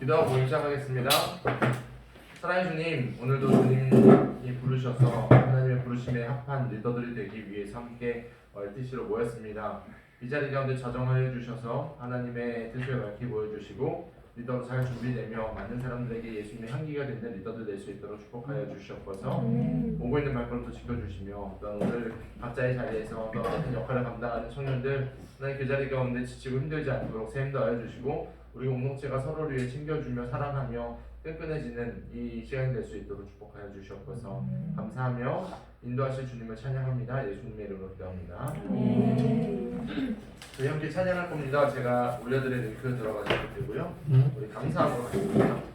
기도하고 모임 시작하겠습니다. 사랑의 주님, 오늘도 주님이 부르셔서 하나님의 부르심에 합한 리더들이 되기 위해서 함께 뜻으로 모였습니다. 이 자리 가운데 자정하여 주셔서 하나님의 뜻을 밝히 보여주시고 리더로 잘 준비되며 많은 사람들에게 예수님의 향기가 되는 리더들 될 수 있도록 축복하여 주시옵소서. 오고 있는 발걸음도 지켜주시며 또 오늘 각자의 자리에서 또 같은 역할을 감당하는 청년들 하나님 그 자리 가운데 지치고 힘들지 않도록 샘도 하여 주시고 우리 공동체가 서로를 위해 챙겨주며 사랑하며 끈끈해지는 이 시간이 될 수 있도록 축복하여 주시옵소서. 감사하며 인도하실 주님을 찬양합니다. 예수님의 이름으로 기도합니다. 저희 함께 찬양할 겁니다. 제가 올려드린 링크 들어가셔도 되고요. 우리 감사함으로 가겠습니다.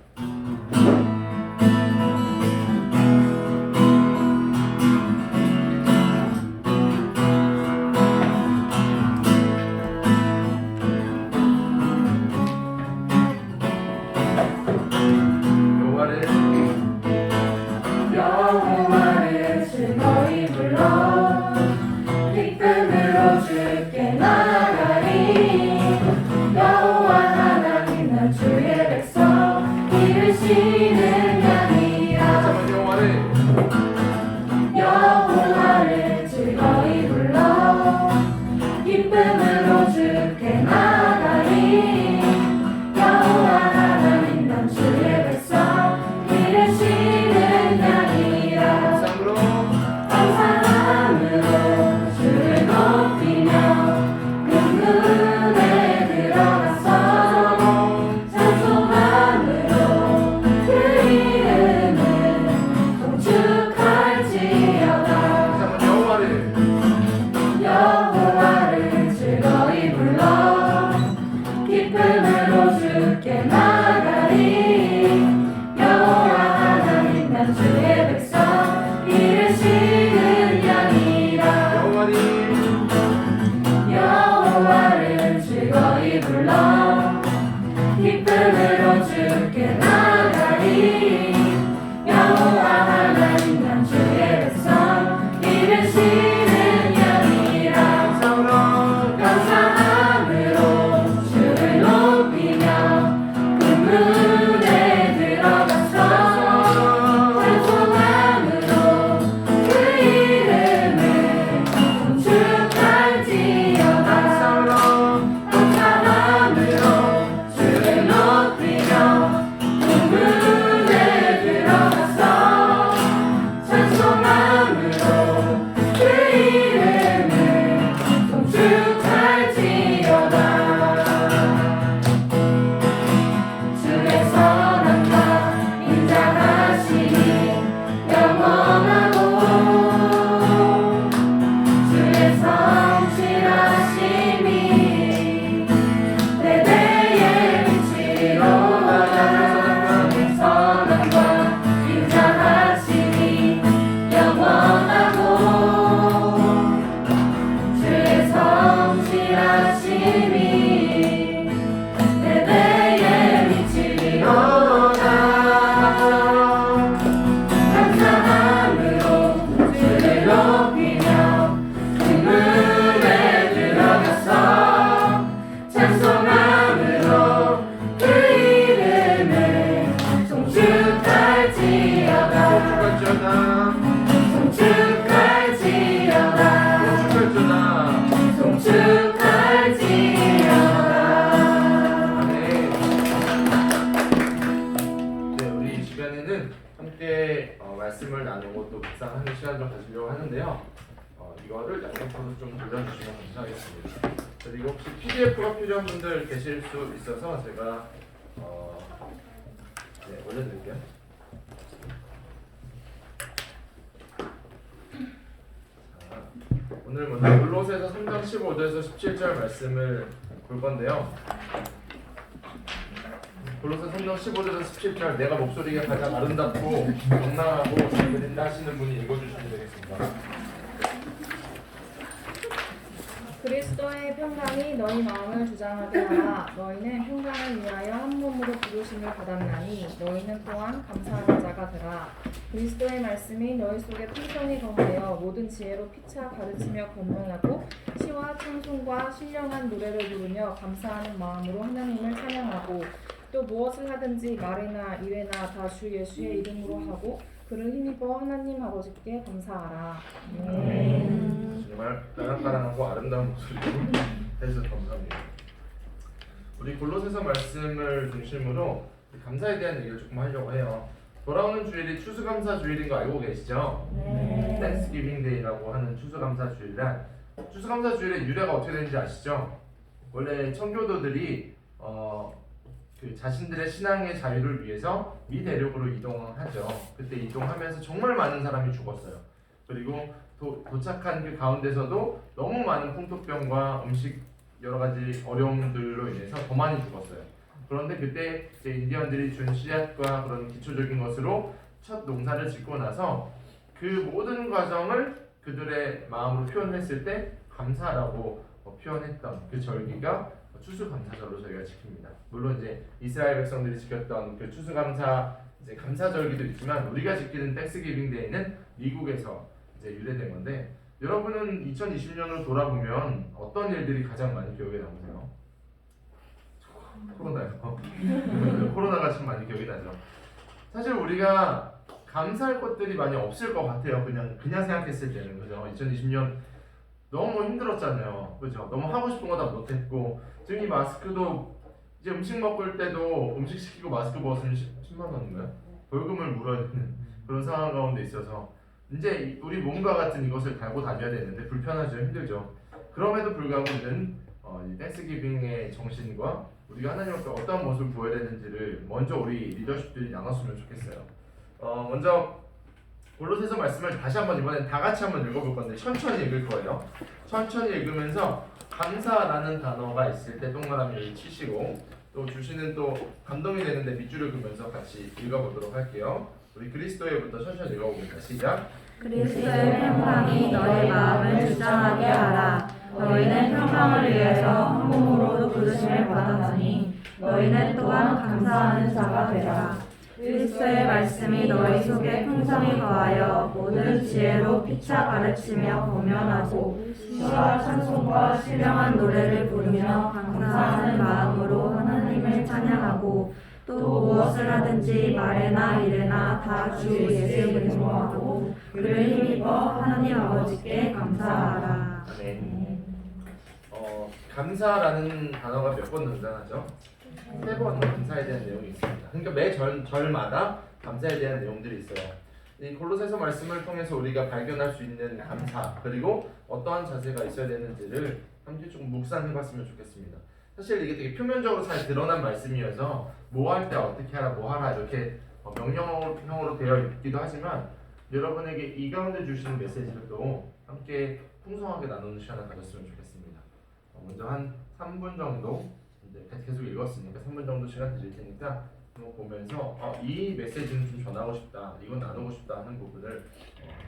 말씀을 나누고 또 묵상하는 시간을 가지려고 하는데요. 이거를 양옆으로 좀 돌려주시면 감사하겠습니다. 그리고 혹시 PDF가 필요한 분들 계실 수 있어서 제가 올려드릴게요. 오늘 먼저 골로새서 3장 15절에서 17절 말씀을 볼 건데요. 골로새 3장 15절에서 17절 내가 목소리가 가장 아름답고 명랑하고 잘 들린다 하시는 분이 읽어주시면 되겠습니다. 그리스도의 평강이 너희 마음을 주장하게 하라. 너희는 평강을 위하여 한 몸으로 부르심을 받았나니 너희는 또한 감사하는 자가 되라. 그리스도의 말씀이 너희 속에 풍성히 거하여 모든 지혜로 피차 가르치며 권면하고 시와 찬송과 신령한 노래를 부르며 감사하는 마음으로 하나님을 찬양하고 또 무엇을 하든지 말이나 일에나 다 주 예수의 이름으로 하고 그를 힘입어 하나님 아버지께 감사하라. 정말 까랑까랑하고 아름다운 목소리로 해주셔서 감사합니다. 우리 골로새서 말씀을 중심으로 감사에 대한 얘기를 조금 하려고 해요. 돌아오는 주일이 추수감사 주일인 거 알고 계시죠? Thanksgiving Day라고 하는 추수감사 주일날, 추수감사 주일의 유래가 어떻게 되는지 아시죠? 원래 청교도들이 그 자신들의 신앙의 자유를 위해서 미 대륙으로 이동하죠. 그때 이동하면서 정말 많은 사람이 죽었어요. 그리고 도착한 그 가운데서도 너무 많은 풍토병과 음식 여러 가지 어려움들로 인해서 더 많이 죽었어요. 그런데 그때 이제 인디언들이 준 씨앗과 그런 기초적인 것으로 첫 농사를 짓고 나서 그 모든 과정을 그들의 마음으로 표현했을 때 감사라고 표현했던 그 절기가 추수감사절로 저희가 지킵니다. 물론 이제 이스라엘 백성들이 지켰던 그 추수감사 이제 감사절기도 있지만 우리가 지키는 땡스기빙 데이는 미국에서 이제 유래된 건데, 여러분은 2020년으로 돌아보면 어떤 일들이 가장 많이 기억에 남으세요? 코로나요. 코로나가 참 많이 기억이 나죠. 사실 우리가 감사할 것들이 많이 없을 것 같아요. 그냥 생각했을 때는, 그죠? 2020년 너무 힘들었잖아요. 그죠? 너무 하고 싶은 거 다 못했고, 지금 이 마스크도 이제 음식 먹을 때도 음식 시키고 마스크 벗으면 10만 원인가요? 벌금을 물어야 되는 그런 상황 가운데 있어서 이제 우리 몸과 같은 이것을 달고 다녀야 되는데 불편하죠, 힘들죠. 그럼에도 불구하고 우리는 이 땡스기빙의 정신과 우리가 하나님 앞에 어떤 모습을 보여야 되는지를 먼저 우리 리더십들이 나눴으면 좋겠어요. 먼저 골로새서 말씀을 다시 한번 이번엔 다 같이 한번 읽어볼 건데 천천히 읽을 거예요. 천천히 읽으면서 감사라는 단어가 있을 때 동그라미를 치시고, 또 주시는 또 감동이 되는데 밑줄을 그면서 같이 읽어보도록 할게요. 우리 그리스도의부터 천천히 읽어보겠습니다. 시작. 그리스도의 평강이 너의 마음을 주장하게 하라. 너희는 평강을 위해서 한 몸으로 부르심을 받았으니 너희는 또한 감사하는 자가 되라. 그리스도의 말씀이 너희 속에 풍성히 거하여 모든 지혜로 피차 가르치며 범연하고 시와 찬송과 신령한 노래를 부르며 감사하는 마음으로 하나님을 찬양하고 또 무엇을 하든지 말에나 일에나 다 주 예수의 이름으로 하고 그를 힘입어 하나님 아버지께 감사하라. 아멘. 감사라는 단어가 몇 번 등장하죠? 3번 감사에 대한 내용이 있습니다. 그러니까 매 절마다 감사에 대한 내용들이 있어요. 이 골로새서 말씀을 통해서 우리가 발견할 수 있는 감사, 그리고 어떠한 자세가 있어야 되는지를 함께 좀 묵상해봤으면 좋겠습니다. 사실 이게 되게 표면적으로 잘 드러난 말씀이어서 뭐 할 때 어떻게 하라, 뭐 하라 이렇게 명령형으로 되어 있기도 하지만 여러분에게 이 가운데 주시는 메시지를 또 함께 풍성하게 나누는 시간을 가졌으면 좋겠습니다. 먼저 한 3분 정도 계속 읽었으니까 3분 정도 시간 드릴 테니까 한번 보면서 이 메시지는 좀 전하고 싶다, 이건 나누고 싶다 하는 부분을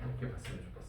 함께 봤으면 좋겠습니다.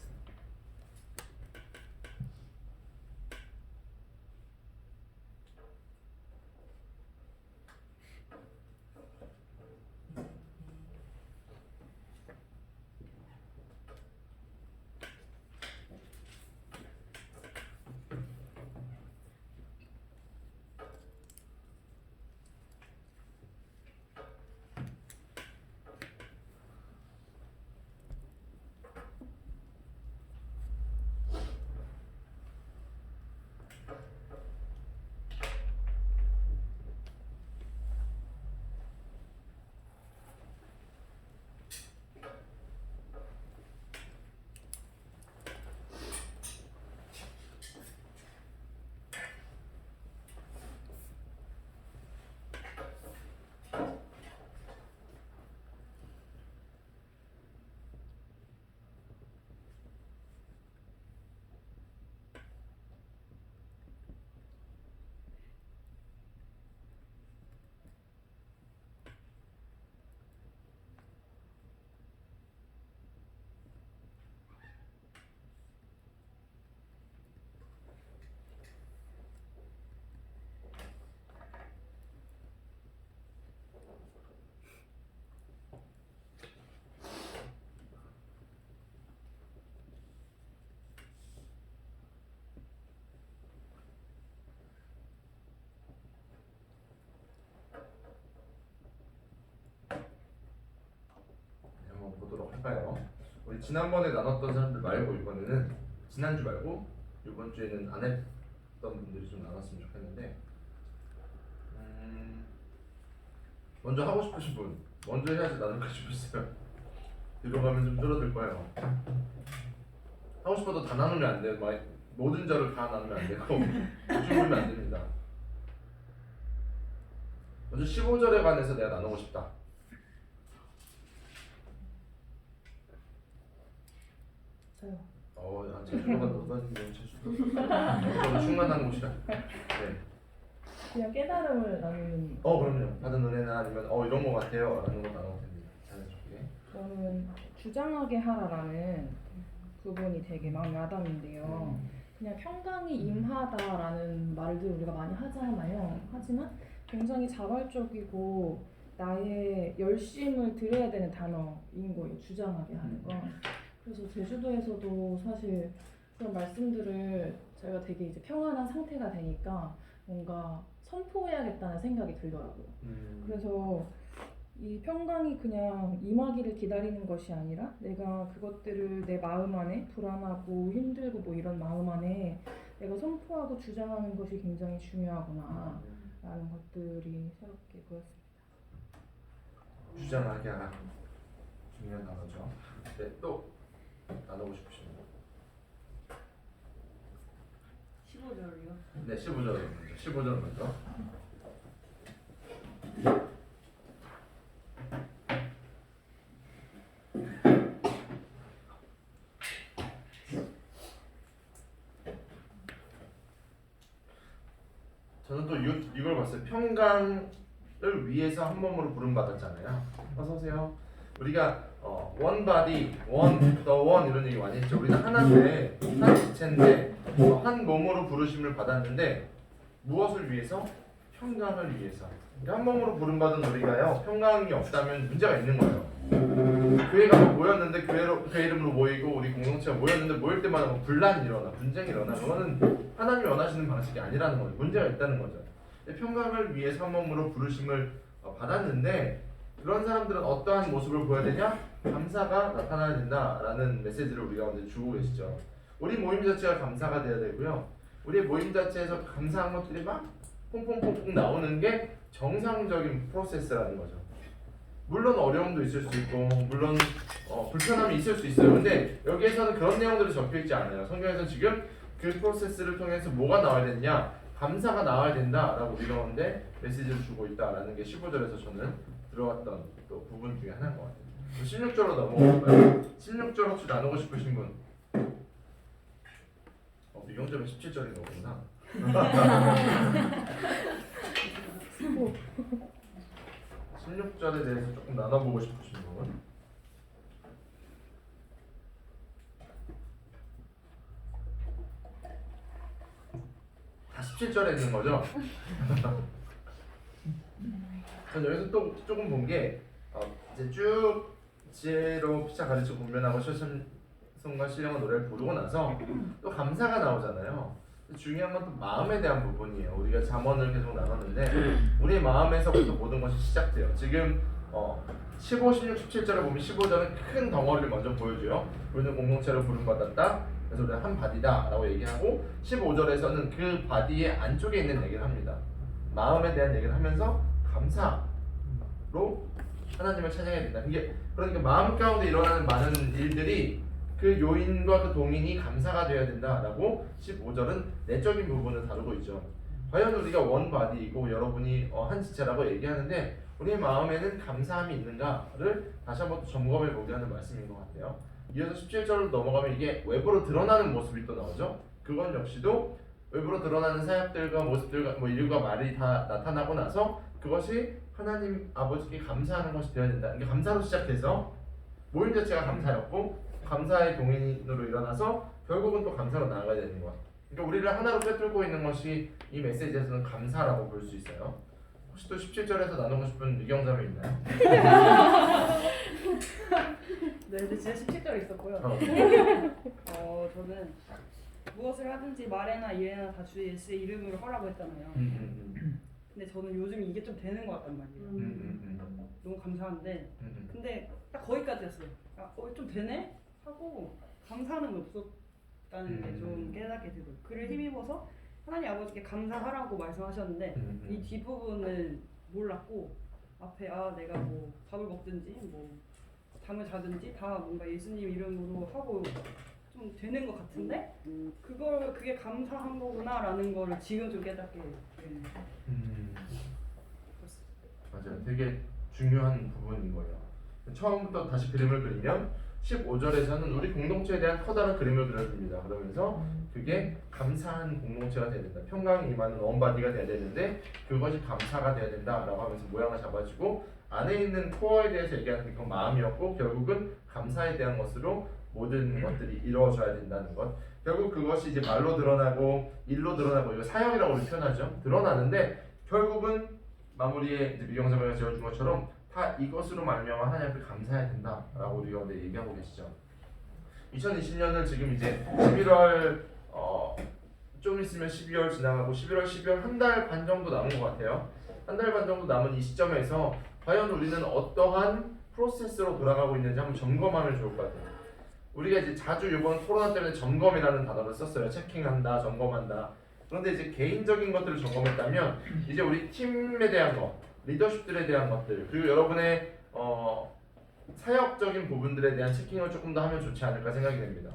우리 지난번에 나눴던 사람들 말고 이번에는 지난주 말고 이번 주에는 안 했던 분들이 좀 나눴으면 좋겠는데 먼저 하고 싶으신 분 먼저 해야지 나눌 거 싶었어요. 뒤로 가면 좀 줄어들 거예요. 하고 싶어도 다 나누면 안 돼요. 막 모든 절을 다 나누면 안 되고 줄이면 안 됩니다. 먼저 15절에 관해서 내가 나누고 싶다. 저요. 제주도가 너무 제주도. 저도 충만한 곳이라. 네. 그냥 깨달음을 나누는. 그럼요. 받은 은혜나 아니면 이런 거 같아요. 라는 거 나눠도 됩니다. 자연스럽게. 저는 주장하게 하라라는 부분이 되게 마음에 와닿는데요. 그냥 평강이 임하다라는 말들 우리가 많이 하잖아요. 하지만 굉장히 자발적이고 나의 열심을 들여야 되는 단어인 거예요. 주장하게 하는 건. 그래서 제주도에서도 사실 그런 말씀들을 제가 되게 이제 평안한 상태가 되니까 뭔가 선포해야겠다는 생각이 들더라고요. 그래서 이 평강이 그냥 임하기를 기다리는 것이 아니라 내가 그것들을 내 마음 안에 불안하고 힘들고 뭐 이런 마음 안에 내가 선포하고 주장하는 것이 굉장히 중요하구나 라는 것들이 새롭게 보였습니다. 주장하게 하라. 중요한 단어죠. 네, 또 나누고 싶으신 분. 15절이요? 네, 15절 먼저. 15절 먼저. 저는 또 이걸 봤어요. 평강을 위해서 한 몸으로 부름받았잖아요. 어서 오세요. 우리가 one body, the one 이런 얘기 많이 했죠. 우리는 하나인데 한 지체인데 한 몸으로 부르심을 받았는데 무엇을 위해서? 평강을 위해서. 그러니까 한 몸으로 부름받은 우리가요. 평강이 없다면 문제가 있는 거예요. 교회가 모였는데 교회 이름으로 모이고 우리 공동체가 모였는데 모일 때마다 뭐 분란이 일어나 분쟁이 일어나 그거는 하나님이 원하시는 방식이 아니라는 거죠. 문제가 있다는 거죠. 평강을 위해서 한 몸으로 부르심을 받았는데 그런 사람들은 어떠한 모습을 보여야 되냐? 감사가 나타나야 된다라는 메시지를 우리가 먼저 주고 계시죠. 우리 모임 자체가 감사가 돼야 되고요. 우리 모임 자체에서 감사한 것들이 막 퐁퐁퐁퐁 나오는 게 정상적인 프로세스라는 거죠. 물론 어려움도 있을 수 있고 물론 불편함이 있을 수 있어요. 근데 여기에서는 그런 내용들이 적혀있지 않아요. 성경에서 지금 그 프로세스를 통해서 뭐가 나와야 되냐? 감사가 나와야 된다라고 우리 가운데 메시지를 주고 있다라는 게 15절에서 저는 들어왔던 또 부분 중에 하나인 것 같아요. 16절로 넘어갈까요? 16절 혹시 나누고 싶으신 분? 미경점은 17절인 거구나. 16절에 대해서 조금 나눠보고 싶으신 분? 다 17절에 있는 거죠? 전 여기서 또 조금 본 게 이제 쭉 지혜로 피차 가르쳐 분별하고 실천성과 신령한 노래를 부르고 나서 또 감사가 나오잖아요. 중요한 건 또 마음에 대한 부분이에요. 우리가 잠언을 계속 나눴는데 우리의 마음에서부터 모든 것이 시작돼요. 지금 15, 16, 17절에 보면 15절은 큰 덩어리를 먼저 보여줘요. 우리는 공동체로 부름받았다. 그래서 우리는 한 바디다 라고 얘기하고 15절에서는 그 바디의 안쪽에 있는 얘기를 합니다. 마음에 대한 얘기를 하면서 감사로 하나님을 찬양해야 된다. 이게 그러니까 마음 가운데 일어나는 많은 일들이 그 요인과 그 동인이 감사가 되어야 된다라고 15절은 내적인 부분을 다루고 있죠. 과연 우리가 원 바디이고 여러분이 한 지체라고 얘기하는데 우리의 마음에는 감사함이 있는가를 다시 한번 또 점검해 보게 하는 말씀인 것 같아요. 이어서 17절로 넘어가면 이게 외부로 드러나는 모습이 또 나오죠. 그건 역시도 외부로 드러나는 사역들과 모습들과 뭐 일과 말이 다 나타나고 나서 그것이 하나님 아버지께 감사하는 것이 되어야 된다. 이게 감사로 시작해서 모임 자체가 감사였고 감사의 동인으로 일어나서 결국은 또 감사로 나아가야 되는 것. 그러니까 우리를 하나로 꿰뚫고 있는 것이 이 메시지에서는 감사라고 볼 수 있어요. 혹시 또 17절에서 나누고 싶은 미경자매 있나요? 네, 근데 진짜 17절 있었고요. 저는 무엇을 하든지 말에나 일에나 다 주 예수의 이름으로 하라고 했잖아요. 근데 저는 요즘 이게 좀 되는 것 같단 말이에요. 너무 감사한데 근데 딱 거기까지였어요. 좀 되네? 하고 감사는 없었다는 게 좀 깨닫게 되고 그를 힘입어서 하나님 아버지께 감사하라고 말씀하셨는데 이 뒷부분은 몰랐고 앞에 내가 뭐 밥을 먹든지 뭐 잠을 자든지 다 뭔가 예수님 이름으로 하고 좀 되는 것 같은데 그게 감사한 거구나라는 거를 지금 좀 깨닫게 되는 맞아요. 되게 중요한 부분인 거예요. 처음부터 다시 그림을 그리면 15절에서는 우리 공동체에 대한 커다란 그림을 그려줍니다. 그러면서 그게 감사한 공동체가 돼야 된다. 평강이 임하는 원바디가 돼야 되는데 그것이 감사가 돼야 된다라고 하면서 모양을 잡아주고 안에 있는 코어에 대해서 얘기하는 게 그 마음이었고 결국은 감사에 대한 것으로 모든 것들이 이루어져야 된다는 것. 결국 그것이 이제 말로 드러나고 일로 드러나고 이거 사역이라고 우리 표현하죠. 드러나는데 결국은 마무리에 이제 미경자매가 지어준 것처럼 다 이것으로 말미암아 하나님 앞에 감사해야 된다라고 우리가 오늘 얘기하고 계시죠. 2020년을 지금 이제 11월 좀 있으면 12월 지나가고 11월, 12월 한 달 반 정도 남은 것 같아요. 한 달 반 정도 남은 이 시점에서 과연 우리는 어떠한 프로세스로 돌아가고 있는지 한번 점검하면 좋을 것 같아요. 우리가 이제 자주 이번 코로나 때문에 점검이라는 단어를 썼어요. 체킹한다, 점검한다. 그런데 이제 개인적인 것들을 점검했다면 이제 우리 팀에 대한 것, 리더십들에 대한 것들, 그리고 여러분의 사역적인 부분들에 대한 체킹을 조금 더 하면 좋지 않을까 생각이 됩니다.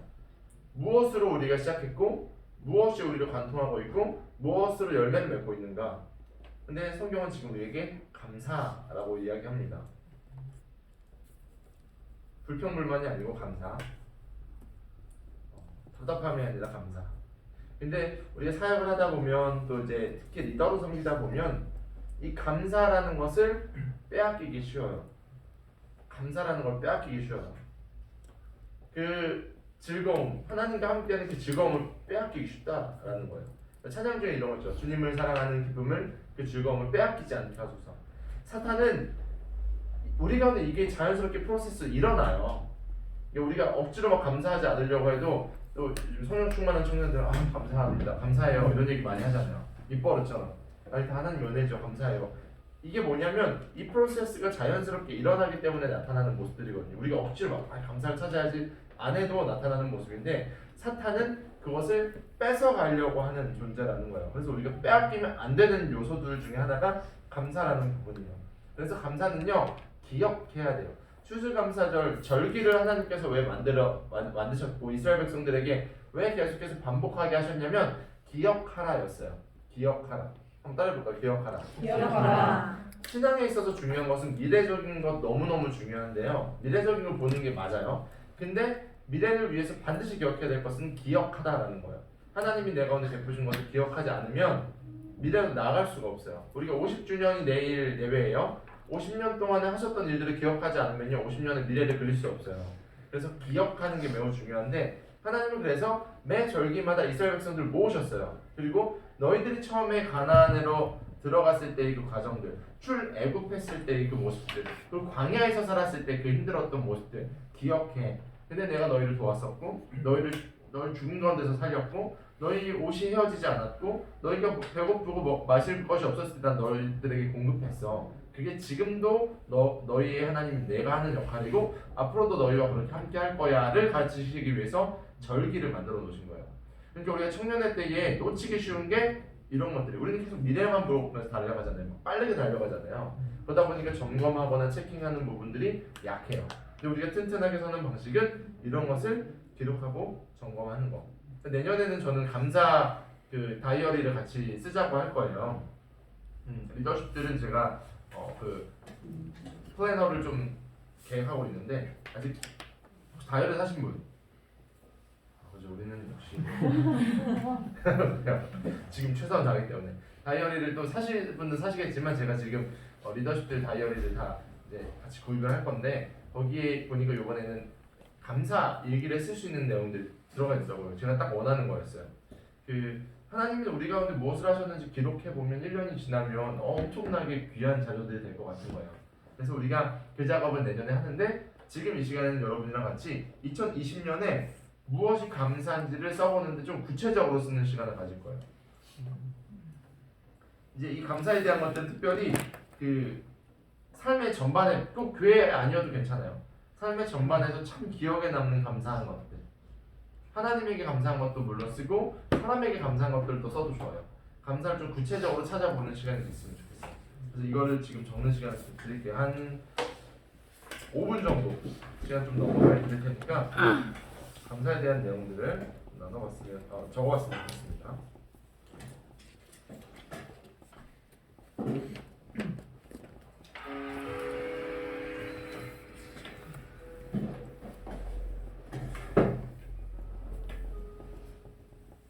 무엇으로 우리가 시작했고 무엇이 우리를 관통하고 있고 무엇으로 열매를 맺고 있는가. 근데 성경은 지금 우리에게 감사라고 이야기합니다. 불평불만이 아니고 감사. 답답함이 아니라 감사. 근데 우리가 사역을 하다 보면 또 이제 특히 리더로 섬기다 보면 이 감사라는 것을 빼앗기기 쉬워요. 감사라는 걸 빼앗기기 쉬워요. 그 즐거움, 하나님과 함께하는 그 즐거움을 빼앗기기 쉽다라는 거예요. 찬양 중에 이런 거죠. 주님을 사랑하는 기쁨을, 그 즐거움을 빼앗기지 않게 하소서. 사탄은 우리 가운데 이게 자연스럽게 프로세스 일어나요. 우리가 억지로 막 감사하지 않으려고 해도 또 요즘 성령 충만한 청년들은 감사합니다, 감사해요 이런 얘기 많이 하잖아요. 입버릇처럼. 하나님 은혜죠, 감사해요. 이게 뭐냐면 이 프로세스가 자연스럽게 일어나기 때문에 나타나는 모습들이거든요. 우리가 억지로 막 감사를 찾아야지 안 해도 나타나는 모습인데 사탄은 그것을 뺏어가려고 하는 존재라는 거예요. 그래서 우리가 빼앗기면 안 되는 요소들 중에 하나가 감사라는 부분이에요. 그래서 감사는요, 기억해야 돼요. 추수감사절 절기를 하나님께서 왜 만드셨고 이스라엘 백성들에게 왜 계속해서 반복하게 하셨냐면 기억하라였어요. 기억하라. 한번 따라해볼까요? 기억하라. 기억하라. 신앙에 있어서 중요한 것은 미래적인 것 너무너무 중요한데요. 미래적인 걸 보는 게 맞아요. 근데 미래를 위해서 반드시 기억해야 될 것은 기억하다라는 거예요. 하나님이 내 가운데 베푸신 것을 기억하지 않으면 미래로 나아갈 수가 없어요. 우리가 50주년이 내일 예배예요. 50년 동안에 하셨던 일들을 기억하지 않으면요 50년의 미래를 그릴 수 없어요. 그래서 기억하는 게 매우 중요한데 하나님은 그래서 매 절기마다 이스라엘 백성들을 모으셨어요. 그리고 너희들이 처음에 가나안으로 들어갔을 때의 그 과정들, 출애굽했을 때의 그 모습들, 그리고 광야에서 살았을 때 그 힘들었던 모습들 기억해. 근데 내가 너희를 도왔었고 너희를 죽은 가운데서 살렸고 너희 옷이 헤어지지 않았고 너희가 배고프고 마실 것이 없었을 때 난 너희들에게 공급했어. 그게 지금도 너희의 하나님 내가 하는 역할이고 앞으로도 너희와 그렇게 함께 할 거야를 가르치시기 위해서 절기를 만들어 놓으신 거예요. 그러니까 우리가 청년의 때에 놓치기 쉬운 게 이런 것들이, 우리는 계속 미래만 보면서 달려가잖아요. 빠르게 달려가잖아요. 그러다 보니까 점검하거나 체킹하는 부분들이 약해요. 근데 우리가 튼튼하게 서는 방식은 이런 것을 기록하고 점검하는 거. 내년에는 저는 감사 그 다이어리를 같이 쓰자고 할 거예요. 리더십들은 제가 그 플래너를 좀 계획하고 있는데 아직 혹시 다이어리 사신 분? 그죠, 우리는 역시 지금 최선을 다하기 때문에 다이어리를 또 사실 분들 사시겠지만 제가 지금 리더십들 다이어리를 다 이제 같이 구입을 할 건데 거기에 보니까 이번에는 감사 일기를 쓸 수 있는 내용들 들어가 있더라고요. 제가 딱 원하는 거였어요. 그 하나님이 우리 가운데 무엇을 하셨는지 기록해 보면 1년이 지나면 엄청나게 귀한 자료들이 될 것 같은 거예요. 그래서 우리가 그 작업을 내년에 하는데 지금 이 시간에는 여러분이랑 같이 2020년에 무엇이 감사한지를 써보는데 좀 구체적으로 쓰는 시간을 가질 거예요. 이제 이 감사에 대한 것들은 특별히 그 삶의 전반에 꼭 교회 아니어도 괜찮아요. 삶의 전반에서 참 기억에 남는 감사한 것들. 하나님에게 감사한 것도 물론 쓰고 사람에게 감사한 것들도 써도 좋아요. 감사를 좀 구체적으로 찾아보는 시간이 됐으면 좋겠어요. 그래서 이거를 지금 적는 시간을 좀 드릴게요. 한 5분 정도 시간 좀 넘어갈 드릴 테니까 감사에 대한 내용들을 나눠봤으면 적어봤으면 좋겠습니다.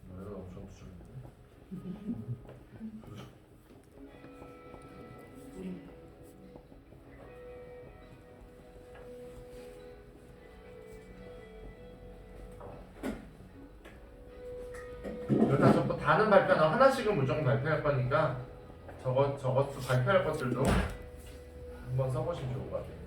노래가 엄청 부족한데. 일단 적고 다는 발표 안 하고 하나씩은 무조건 발표할 거니까 저것도 발표할 것들도 한번 써보시면 좋을 것 같아요.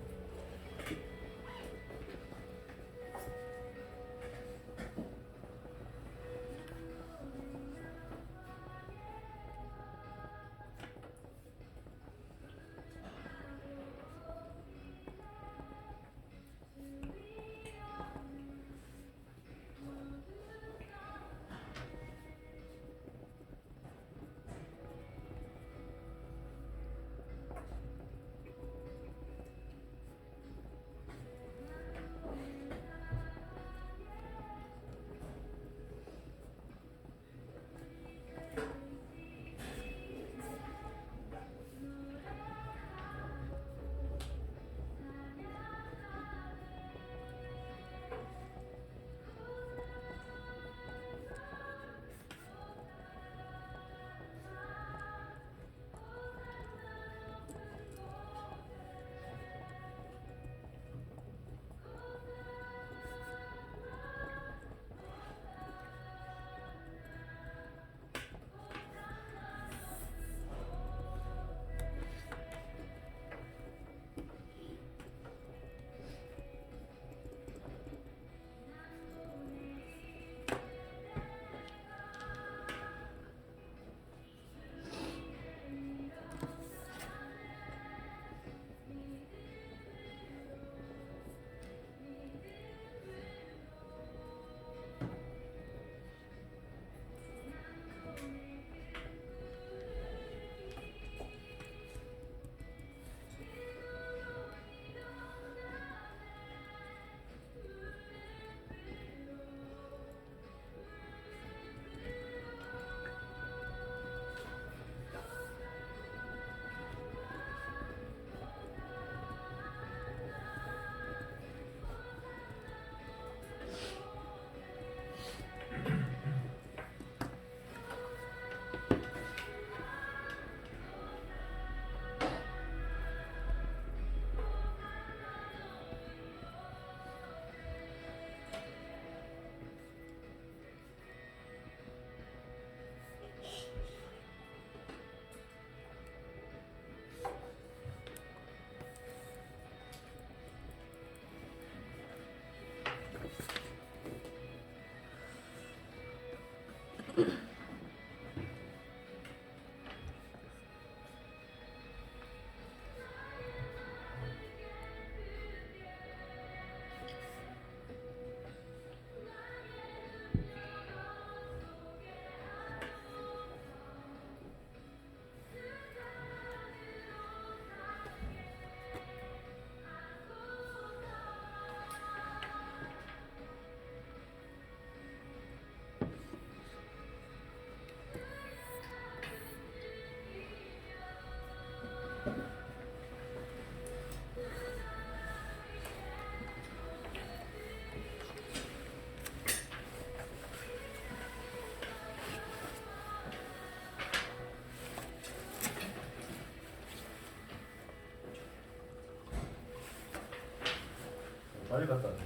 빨리 갔다 왔네.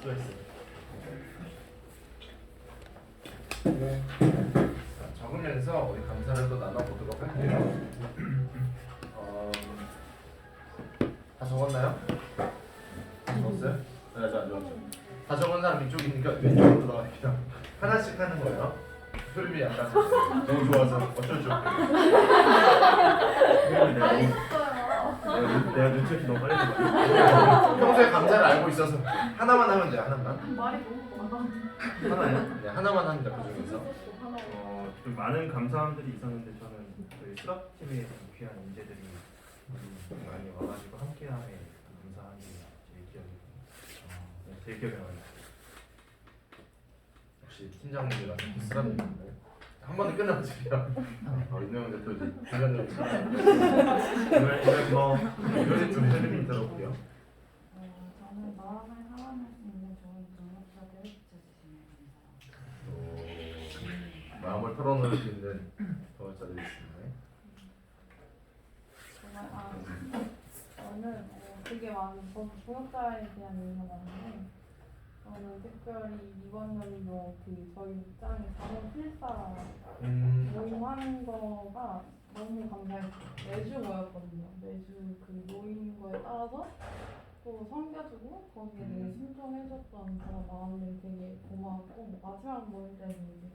수고했어. 네. 자, 적으면서 우리 감사를 또 나눠보도록 할게요. 다 적었나요? 적었어요? 네, 아직 안 적었죠. 다 적은 사람 이쪽이니까 왼쪽으로 들어갈게요. 하나씩 하는 거예요. 흐름이 약간 너무 좋아서 어쩔 줄 없게. 맛있어요. 내가 눈치를 너무 빨리 봐. 평소에 감사를 알고 있어서 하나만 하면 돼요. 하나만. 말이 너무 많아. 하나요? 네, 하나만 합니다. 그 중에서. 좀 많은 감사함들이 있었는데 저는 저희 수락팀에 귀한 인재들이 많이 와가지고 함께함에 감사한 게 제일 기억에 제일 기억에 남아요. 역시 팀장님이라서 쓰라님인데 한 번에 끝나주세요. 인명대 또 이제 주변으로 오늘 고마워. 이번에 좀 해드림 들어볼게요. 저는 마음을 사랑할 수 있는 좋은 동역자들을 붙여주시면 감사합니다. 마음을 털어놓을 수 있는 동역자들이 있습니다. 저는 되게 많은 동역자에 대한 의미가 많은데 저는 특별히 이번 연도 저희 목장이 자원 필사 모임하는 거가 너무 감사했어요. 매주 모였거든요. 매주 그 모이는 거에 따라서 또 섬겨주고 거기에 되게 신청해줬던 그런 마음이 되게 고마웠고 마지막 모임 때는 이제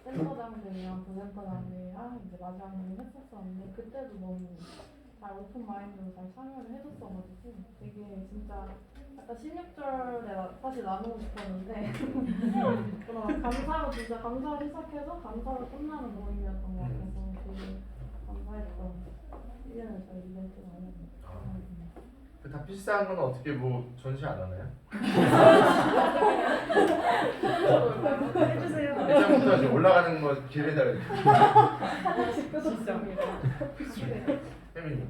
센터장들이랑 부센터장들이랑 이제 마지막 모임 했었었는데 그때도 너무 잘 오픈 마인드로 잘 참여를 해줬어가지고 되게 진짜 약간 16절에 사실 나누고 싶었는데 그런 감사로 진짜 감사를 시작해서 감사로 끝나는 모임이었던 것 같아서 되게 감사했던 1년을 저희 이벤트가 아니었나요. 다 필사한 건 어떻게 뭐 전시 안 하나요? 해주세요. 일장부터 이제 올라가는 거 기회에다가 진짜. 혜민이.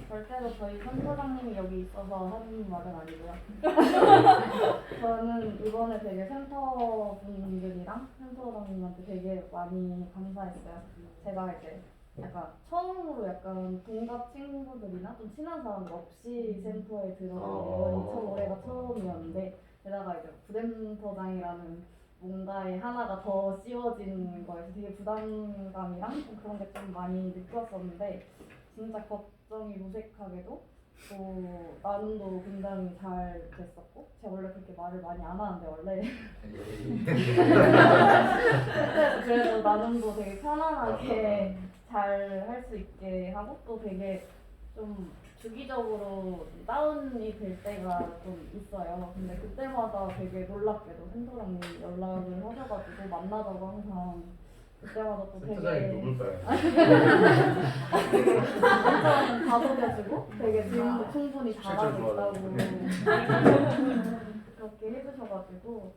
절대로 저희 센터장님이 여기 있어서 하는 말은 아니고요. 저는 이번에 되게 센터 분들이랑 센터장님한테 되게 많이 감사했어요. 제가 이제 약간 처음으로 약간 동갑 친구들이나 좀 친한 사람들 없이 센터에 들어가는 건 올해가 처음이었는데 게다가 이제 부센터장이라는 뭔가에 하나가 더 씌워진 거에서 되게 부담감이랑 좀 그런 게 좀 많이 느꼈었는데 진짜 걱정이 무색하게도 또 나눔도 굉장히 잘 됐었고 제가 원래 그렇게 말을 많이 안 하는데 원래 그래도 나눔도 되게 편안하게 잘 할 수 있게 하고 또 되게 좀 주기적으로 다운이 될 때가 좀 있어요. 근데 그때마다 되게 놀랍게도 센터장님 연락을 하셔가지고 만나자고 항상 그때마다 또 센터장이 되게 누굴까요? 완전 다독여주고 되게 질문도 충분히 잘하고 있다고 그렇게 해주셔가지고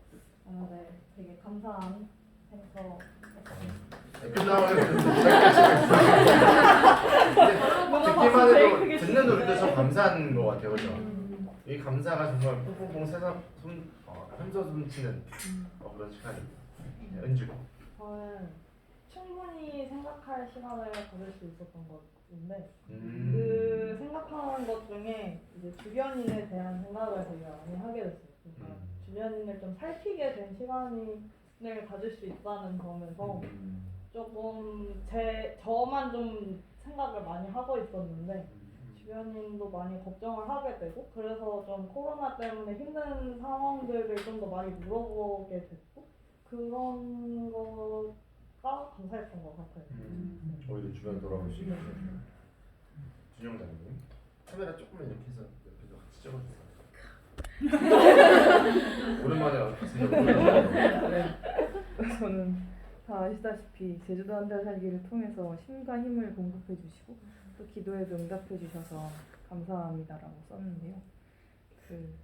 네, 되게 감사한 센터 끝나면 듣기만 해도 듣는 우리도 참 감사한 것 같아요, 그죠? 이 감사가 정말 뽕뽕뽕 세상 샘솟음치는 그런 시간입니다. 네, 은주. 저는 충분히 생각할 시간을 가질 수 있었던 것 같은데 그 생각하는 것 중에 이제 주변인에 대한 생각을 되게 많이 하게 됐어요. 그러니까 주변인을 좀 살피게 된 시간을 가질 수 있다는 점에서 조금 저만 좀 생각을 많이 하고 있었는데 주변인도 많이 걱정을 하게 되고 그래서 좀 코로나 때문에 힘든 상황들을 좀 더 많이 물어보게 됐고 그런 거가 감사했던 것 같아요. 오히려 주변 돌아볼 수 있는 준영장님 카메라 조금만 이렇게 해서 옆에서 같이 찍어주세요. 오랜만에 와서 저는 다 아시다시피 제주도 한 달 살기를 통해서 힘과 힘을 공급해 주시고 또 기도에도 응답해 주셔서 감사합니다라고 썼는데요. 그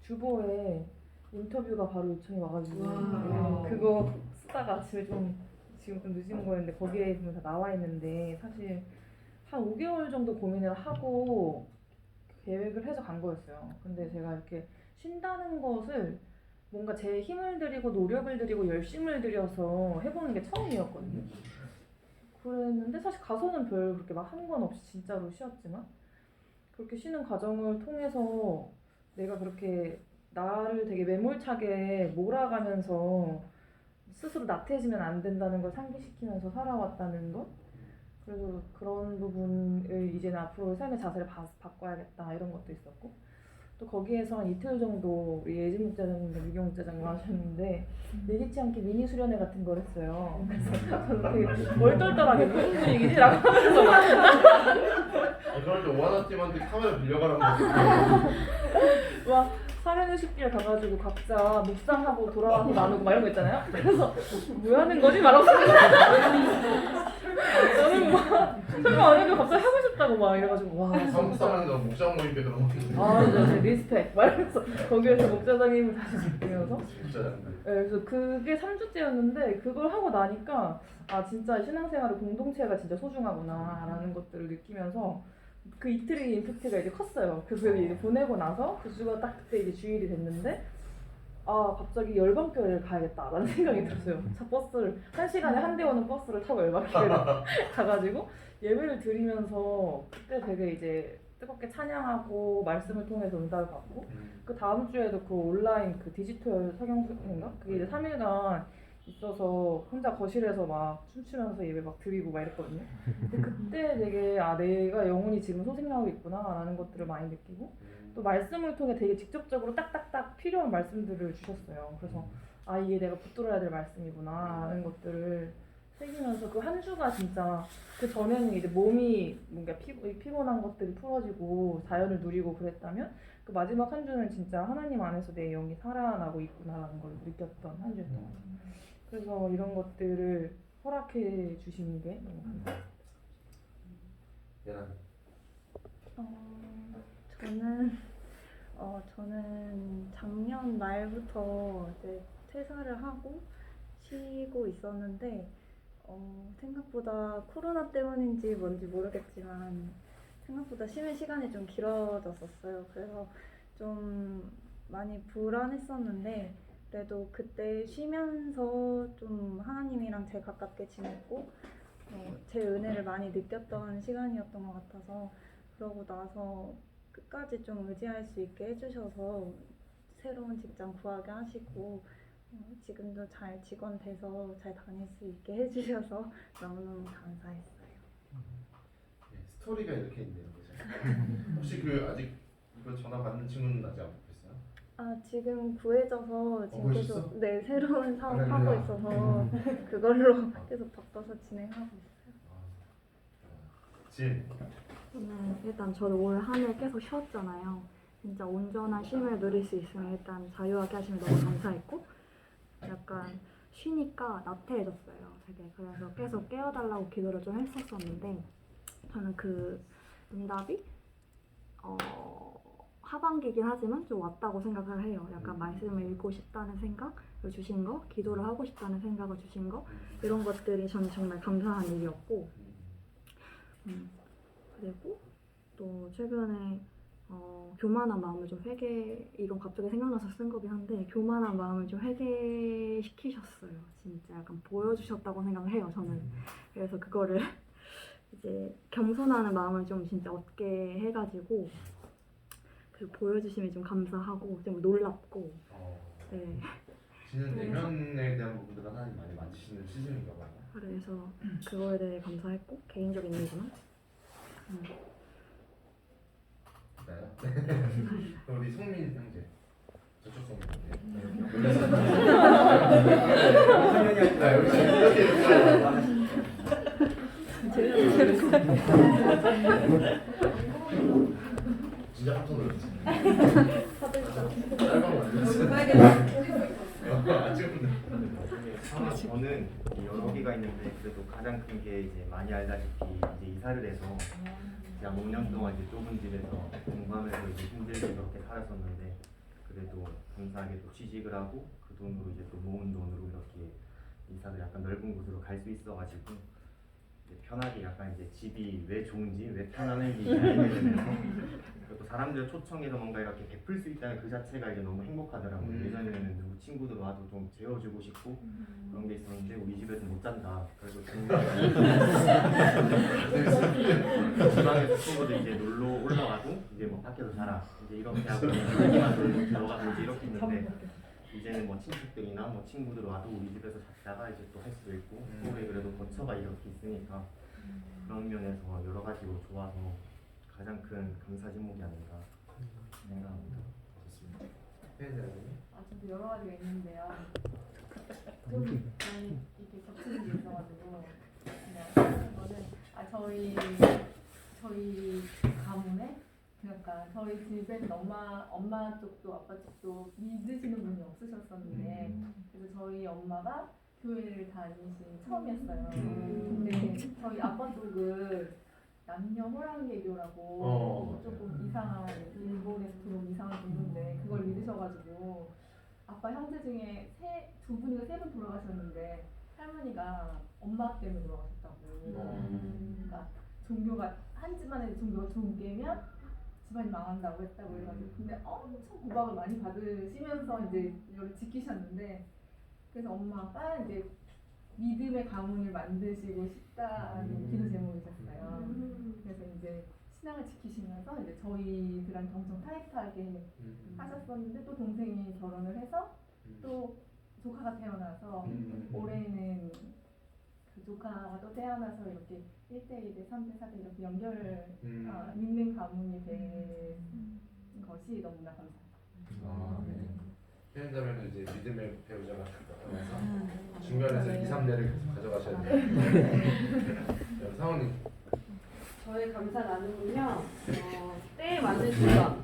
주보에 인터뷰가 바로 요청이 와가지고 그거 쓰다가 아침에 지금 좀 늦은 거였는데 거기에 보면 다 나와 있는데 사실 한 5개월 정도 고민을 하고 계획을 해서 간 거였어요. 근데 제가 이렇게 쉰다는 것을 뭔가 제 힘을 들이고 노력을 들이고 열심을 들여서 해보는 게 처음이었거든요. 그랬는데 사실 가서는 별 그렇게 막 한 건 없이 진짜로 쉬었지만 그렇게 쉬는 과정을 통해서 내가 그렇게 나를 되게 매몰차게 몰아가면서 스스로 나태해지면 안 된다는 걸 상기시키면서 살아왔다는 것 그래서 그런 부분을 이제는 앞으로 삶의 자세를 바꿔야겠다 이런 것도 있었고 또 거기에서 한 이틀 정도 우리 예진 목자장님과 미경 목자장님 하셨는데 예기치 않게 미니 수련회 같은 걸 했어요. 그래서 저는 되게 얼떨떨하게 무슨 분위기지라고 하면서 그럴 때 오하나 팀한테 카메라 빌려가라는 거. 막 사려회식길 가가지고 각자 묵상하고 돌아와서 나누고 막 이런 거 있잖아요. 그래서 뭐 하는 거지? 말하고 저는 막 설명 안 해도 갑자기 하고 싶다고 막 이래가지고 와 한국 사람들 목장 모임에 들어오는 아 진짜 리스펙 말하면서 거기에서 목자장님을 다시 느끼면서 진짜. 네, 그래서 그게 3주째였는데 그걸 하고 나니까 아 진짜 신앙생활의 공동체가 진짜 소중하구나 라는 것들을 느끼면서 그 이틀의 임팩트가 이제 컸어요. 그래서 이제 보내고 나서 그 주가 딱 그때 이제 주일이 됐는데 아 갑자기 열방교회를 가야겠다라는 생각이 들었어요. 차 버스를 1시간에 한 대 오는 버스를 타고 열방교회를 가가지고 예배를 드리면서 그때 되게 이제 뜨겁게 찬양하고 말씀을 통해서 응답을 받고 그 다음 주에도 그 온라인 그 디지털 성경수인가 그게 이제 3일간 있어서 혼자 거실에서 막 춤추면서 예배 막 드리고 막 이랬거든요. 근데 그때 되게 아 내가 영혼이 지금 소생하고 있구나라는 것들을 많이 느끼고 또 말씀을 통해 되게 직접적으로 딱딱딱 필요한 말씀들을 주셨어요. 그래서 아 이게 내가 붙들어야 될 말씀이구나라는 것들을 새기면서 그 한 주가 진짜 그 전에는 이제 몸이 뭔가 피곤한 것들이 풀어지고 자연을 누리고 그랬다면 그 마지막 한 주는 진짜 하나님 안에서 내 영이 살아나고 있구나라는 걸 느꼈던 한 주였던 것 같아요. 그래서 이런 것들을 허락해 주시는 게 너무 감사해요. 저는 작년 말부터 이제 퇴사를 하고 쉬고 있었는데 생각보다 코로나 때문인지 뭔지 모르겠지만 생각보다 쉬는 시간이 좀 길어졌었어요. 그래서 좀 많이 불안했었는데 그래도 그때 쉬면서 좀 하나님이랑 제일 가깝게 지냈고 제 은혜를 많이 느꼈던 시간이었던 것 같아서 그러고 나서 끝까지 좀 의지할 수 있게 해주셔서 새로운 직장 구하게 하시고 지금도 잘 직원 돼서 잘 다닐 수 있게 해주셔서 너무너무 감사했어요. 스토리가 이렇게 있네요. 그죠? 혹시 그 아직 이거 전화 받는 친구는 아직 안 뽑혔어요? 아 지금 구해져서 지금 구해졌어? 계속 네 새로운 사업 아, 하고 그래요? 있어서 그걸로 계속 바꿔서 진행하고 있어요. 진. 일단 저도 올 한 해 계속 쉬었잖아요. 진짜 온전한 쉼을 누릴 수 있으면 일단 자유하게 하시면 너무 감사했고 약간 쉬니까 나태해졌어요. 되게 그래서 계속 깨워달라고 기도를 좀 했었었는데 저는 그 응답이 하반기긴 하지만 좀 왔다고 생각을 해요. 약간 말씀을 읽고 싶다는 생각을 주신 거, 기도를 하고 싶다는 생각을 주신 거 이런 것들이 저는 정말 감사한 일이었고 그리고 또 최근에 교만한 마음을 좀 이건 갑자기 생각나서 쓴 거긴 한데 교만한 마음을 좀 회개시키셨어요. 진짜 약간 보여주셨다고 생각을 해요. 저는 그래서 그거를 이제 겸손하는 마음을 좀 진짜 얻게 해가지고 그 보여주심이 좀 감사하고 좀 놀랍고 네. 진은 내면에 대한 부분들은 하나님 많이 만지시는 시즌인가 봐요. 그래서 그거에 대해 감사했고 개인적인 일이지만 나요? 우리 성민 형제. 저쪽 성민 형제. 나 여기서 이렇게 진짜 깜짝 놀랐지. 짧은 거 아니었어. 저는 여러 개가 있는데 그래도 가장 큰 게 이제 많이 알다시피 이제 이사를 해서 약 5년 동안 이제 좁은 집에서 공부하면서 이제 힘들게 그렇게 살았었는데 그래도 감사하게도 취직을 하고 그 돈으로 이제 또 모은 돈으로 이렇게 이사를 약간 넓은 곳으로 갈 수 있어가지고 이제 편하게 약간 이제 집이 왜 좋은지 왜 편안한지 알게 되면서 또 사람들 초청해서 뭔가 이렇게 베풀 수 있다는 그 자체가 이제 너무 행복하더라고요. 예전에는 누구 친구들 와도 좀 재워주고 싶고 그런 게 있었는데 우리 집에서 못 잔다. 그래서 지방에서 친구들 이제 놀러 올라와도 이제 뭐 밖에서 자라 이제 이렇게 하고 여기만 들어가고 이제 이렇게 있는데 이제는 뭐 친척들이나 뭐 친구들 와도 우리 집에서 잤다가 이제 또 할 수도 있고 서울에 그래도 거처가 이렇게 있으니까 그런 면에서 여러 가지로 좋아서 가장 큰 감사 제목이 아닌가 생각합니다. 태연자님. 저도 여러 가지가 있는데요. 좀 많이 이렇게 겹치는 게 있어가지고 그냥 하는 거는 저희 가문에 그러니까 저희 집에는 엄마 쪽도 아빠 쪽도 믿으시는 분이 없으셨었는데 그래서 저희 엄마가 교회를 다니신 처음이었어요. 근데 저희 아빠 쪽은 남녀 호랑개교라고 조금 이상한 일본에서 들어온 이상한 종교인데 그걸 믿으셔가지고 아빠 형제 중에 두 분이가 세 분 돌아가셨는데 할머니가 엄마 때문에 돌아가셨다고. 그러니까 종교가 한 집안의 종교가 좀 깨면 집안이 망한다고 했다고 해가지고 근데 엄청 구박을 많이 받으시면서 이제 이걸 지키셨는데 그래서 엄마 아빠 이제 믿음의 가문을 만드시고 싶다는 기도 제목이셨어요. 그래서 이제 신앙을 지키시면서 이제 저희들한테 엄청 타이트하게 하셨었는데 또 동생이 결혼을 해서 또 조카가 태어나서 올해는 그 조카가 또 태어나서 이렇게 1대 2대 3대 4대 이렇게 믿는 가문이 된 것이 너무나 감사합니다. 네. 태연자매도 이제 믿음의 배우자가 나와서 중간에서 2, 3대를 계속 가져가셔야 돼요. 사원님. 저의 감사 나눔은요, 때에 맞는 시간.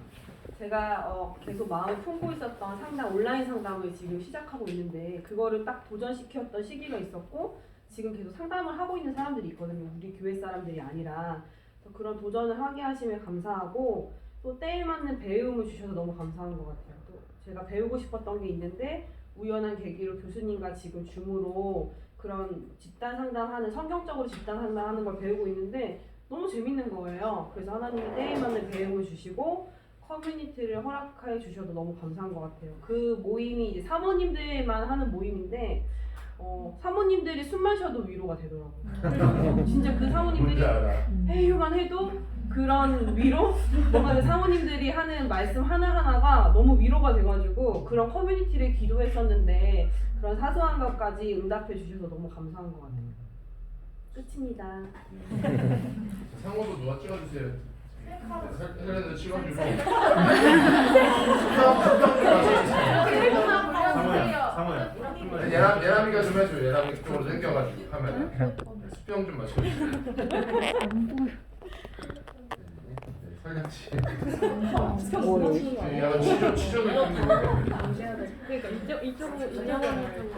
제가 계속 마음을 품고 있었던 상담, 온라인 상담을 지금 시작하고 있는데 그거를 딱 도전시켰던 시기가 있었고 지금 계속 상담을 하고 있는 사람들이 있거든요. 우리 교회 사람들이 아니라. 그래서 그런 도전을 하게 하시면 감사하고 또 때에 맞는 배움을 주셔서 너무 감사한 것 같아요. 또 제가 배우고 싶었던 게 있는데 우연한 계기로 교수님과 지금 줌으로 그런 집단 상담하는, 성경적으로 집단 상담하는 걸 배우고 있는데 너무 재밌는 거예요. 그래서 하나님이 때에 맞는 배움을 주시고 커뮤니티를 허락해 주셔도 너무 감사한 것 같아요. 그 모임이 이제 사모님들만 하는 모임인데 사모님들이 숨 마셔도 위로가 되더라고요. 진짜 그 사모님들이 회유만 해도 그런 위로? 뭔가 사모님들이 하는 말씀 하나하나가 너무 위로가 돼가지고 그런 커뮤니티를 기도했었는데 그런 사소한 것까지 응답해 주셔서 너무 감사한 것 같아요. 끝입니다. 상호도 누가 찍어주세요. 헬렌도 찍어주고. 상호야. 예람이가 좀 해줘. 예람이 그쪽으로 당겨가지고 카메라. 수평 좀 맞춰주세요. 설량씨. 약간 치조를 했는데. 그러니까 이쪽으로 좀 준영자매 쪽에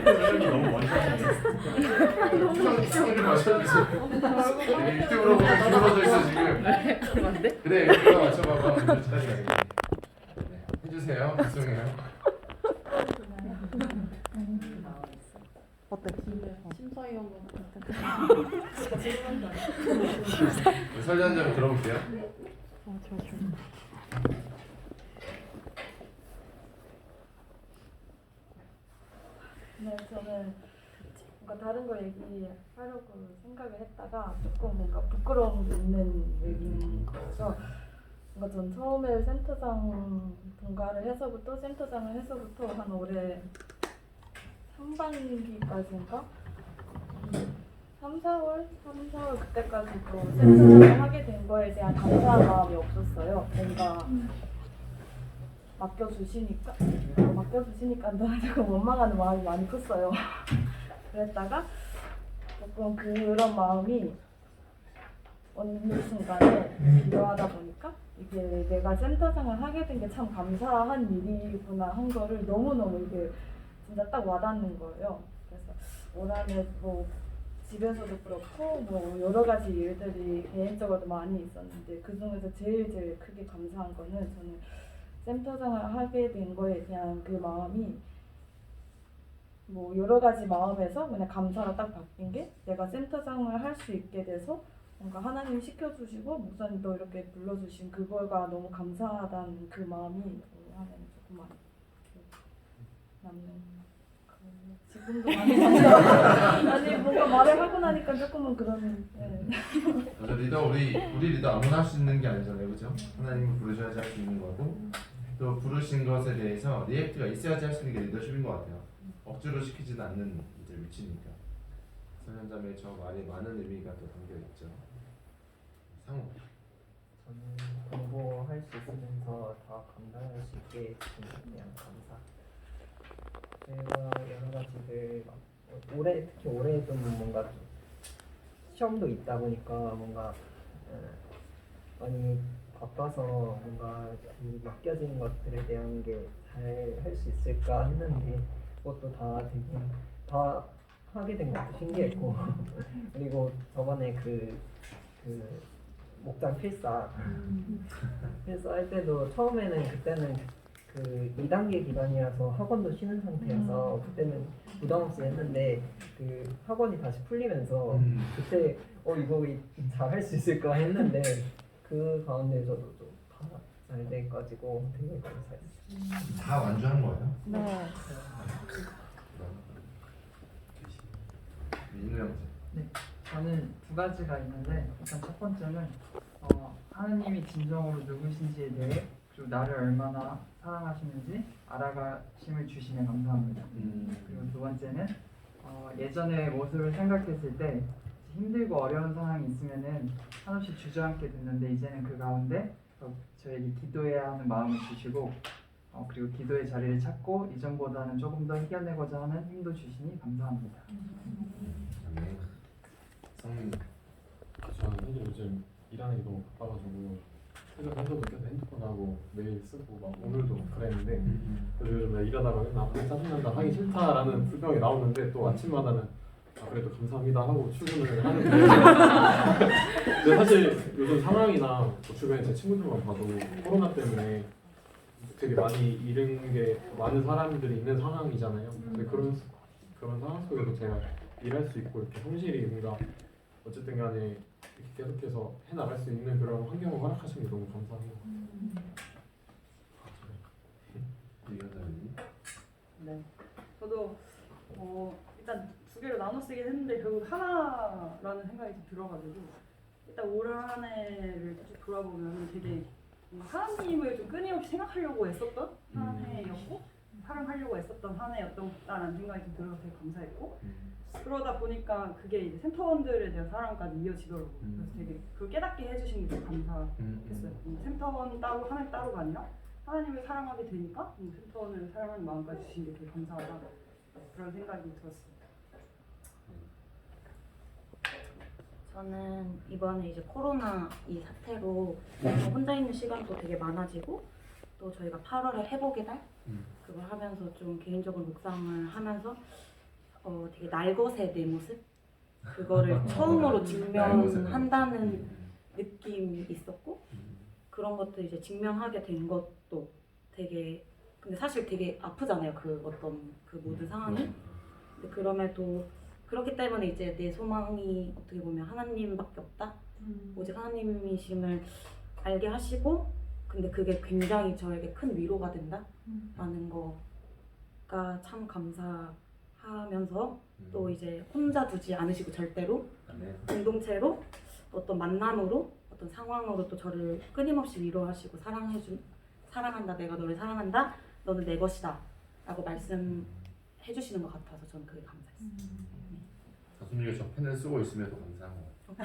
표정이 너무 원샷이에요. 수평 좀 맞춰주세요. 유튜브로 보면 기울어져 있어 지금. 그래 이거 맞춰봐봐. 해주세요. 죄송해요. 심사위원분 설련자매 들어볼게요. 네, 저는 뭔가 다른 거 얘기하려고 생각을 했다가 조금 뭔가 부끄러운 게 있는 얘기인 거죠. 뭔가 전 처음에 센터장 분가를 해서부터 센터장을 해서부터 한 올해 상반기까지인가? 3, 4월 그때까지도 센터장을 하게 된 거에 대한 감사한 마음이 없었어요. 뭔가 맡겨주시니까 조금 원망하는 마음이 많이 컸어요. 그랬다가 조금 그런 마음이 어느 순간에 기도하다 보니까 이게 내가 센터장을 하게 된 게 참 감사한 일이구나 한 거를 너무너무 이게 진짜 딱 와닿는 거예요. 그래서 올 한해 뭐 집에서도 그렇고 뭐 여러 가지 일들이 개인적으로도 많이 있었는데 그 중에서 제일 크게 감사한 거는 저는 센터장을 하게 된 거에 대한 그 마음이 뭐 여러 가지 마음에서 그냥 감사로 딱 바뀐 게 내가 센터장을 할 수 있게 돼서 뭔가 하나님 시켜주시고 목사님도 이렇게 불러주신 그걸가 너무 감사하다는 그 마음이 하나님 조금만 남는 지금도 많이 아니 뭔가 말을 하고 나니까 조금은 그런 맞아 리더 우리 리더 아무나 할 수 있는 게 아니잖아요, 그렇죠? 하나님 부르셔야지 할 수 있는 거고 또 부르신 것에 대해서 리액트가 있어야지 할 수 있는 게 리더십인 것 같아요. 억지로 시키지는 않는 이제 위치니까. 설련자매 저 말에 많은 의미가 또 담겨 있죠. 상호. 저는 공부할 수 있으면서 더 감당할 수 있게 해주신 것에 대한 감사. 제가 여러 가지를 막 특히 올해 좀 뭔가 좀 시험도 있다 보니까 뭔가 많이 바빠서 뭔가 이 맡겨진 것들에 대한 게 잘 할 수 있을까 했는데 그것도 다 하게 된 것도 신기했고 그리고 저번에 그 목장 필사 할 때도 처음에는 그때는 그 2단계 기간이라서 학원도 쉬는 상태여서 그때는 부담 없이 했는데 그 학원이 다시 풀리면서 그때 이거 잘 할 수 있을까 했는데 그 가운데서도 좀 다 잘 돼가지고 되게 감사했어요. 다 완주한 거예요? 네. 민우 형제. 네, 저는 두 가지가 있는데 일단 첫 번째는 하느님이 진정으로 누구신지에 대해 그리고 나를 얼마나 사랑하시는지 알아가심을 주시면 감사합니다. 그리고 두 번째는 예전의 모습을 생각했을 때 힘들고 어려운 상황이 있으면은 한없이 주저앉게 됐는데 이제는 그 가운데 저에게 기도해야 하는 마음을 주시고 그리고 기도의 자리를 찾고 이전보다는 조금 더 이겨내고자 하는 힘도 주시니 감사합니다. 성민. 저는 사실 요즘 일하는 게 너무 바빠가지고 회사도 계속 핸드폰하고 메일 쓰고 막 오늘도 그랬는데 그래서 요즘 내가 일하다가 맨날 짜증난다 하기 싫다라는 불평이 나오는데 또 아침마다는 그래도 감사합니다 하고 출근을 하는데 근데 사실 요즘 상황이나 뭐 주변에 제 친구들만 봐도 코로나 때문에 되게 많이 잃은 게 많은 사람들이 있는 상황이잖아요. 근데 그런 상황 속에서 제가 일할 수 있고 이렇게 성실히 뭔가 어쨌든 간에 이렇게 계속해서 해나갈 수 있는 그런 환경을 허락하신 게 너무 감사해요. 네. 저도 일단 두 개를 나눠 쓰긴 했는데 결국 하나라는 생각이 좀 들어가지고 일단 올 한 해를 쭉 돌아보면 되게 하나님을 좀 끊임없이 생각하려고 애썼던 한 해였고 사랑하려고 애썼던 한 해였다라는 생각이 좀 들어서 되게 감사했고 그러다 보니까 그게 이제 센터원들에 대한 사랑까지 이어지더라고요. 그래서 되게 그걸 깨닫게 해주신 게 되게 감사했어요. 센터원 따로 하나님 따로가 아니라 하나님을 사랑하게 되니까 센터원을 사랑하는 마음까지 주신 게 되게 감사하다 그런 생각이 들었습니다. 저는 이번에 이제 코로나 이 사태로 혼자 있는 시간도 되게 많아지고 또 저희가 8월에 회복의 달 그걸 하면서 좀 개인적으로 묵상을 하면서 되게 날것의 내 모습 그거를 처음으로 직면한다는 느낌이 있었고 그런 것도 이제 직면하게 된 것도 되게 근데 사실 되게 아프잖아요. 그 어떤 그 모든 상황이. 근데 그럼에도 그렇기 때문에 이제 내 소망이 어떻게 보면 하나님밖에 없다. 오직 하나님이심을 알게 하시고 근데 그게 굉장히 저에게 큰 위로가 된다라는 거가 참 감사하면서 또 이제 혼자 두지 않으시고 절대로 공동체로 어떤 만남으로 어떤 상황으로 또 저를 끊임없이 위로하시고 사랑한다 내가 너를 사랑한다 너는 내 것이다 라고 말씀해 주시는 것 같아서 저는 그게 감사했어요. 가수님이 저 펜을 쓰고 있음에도 감사한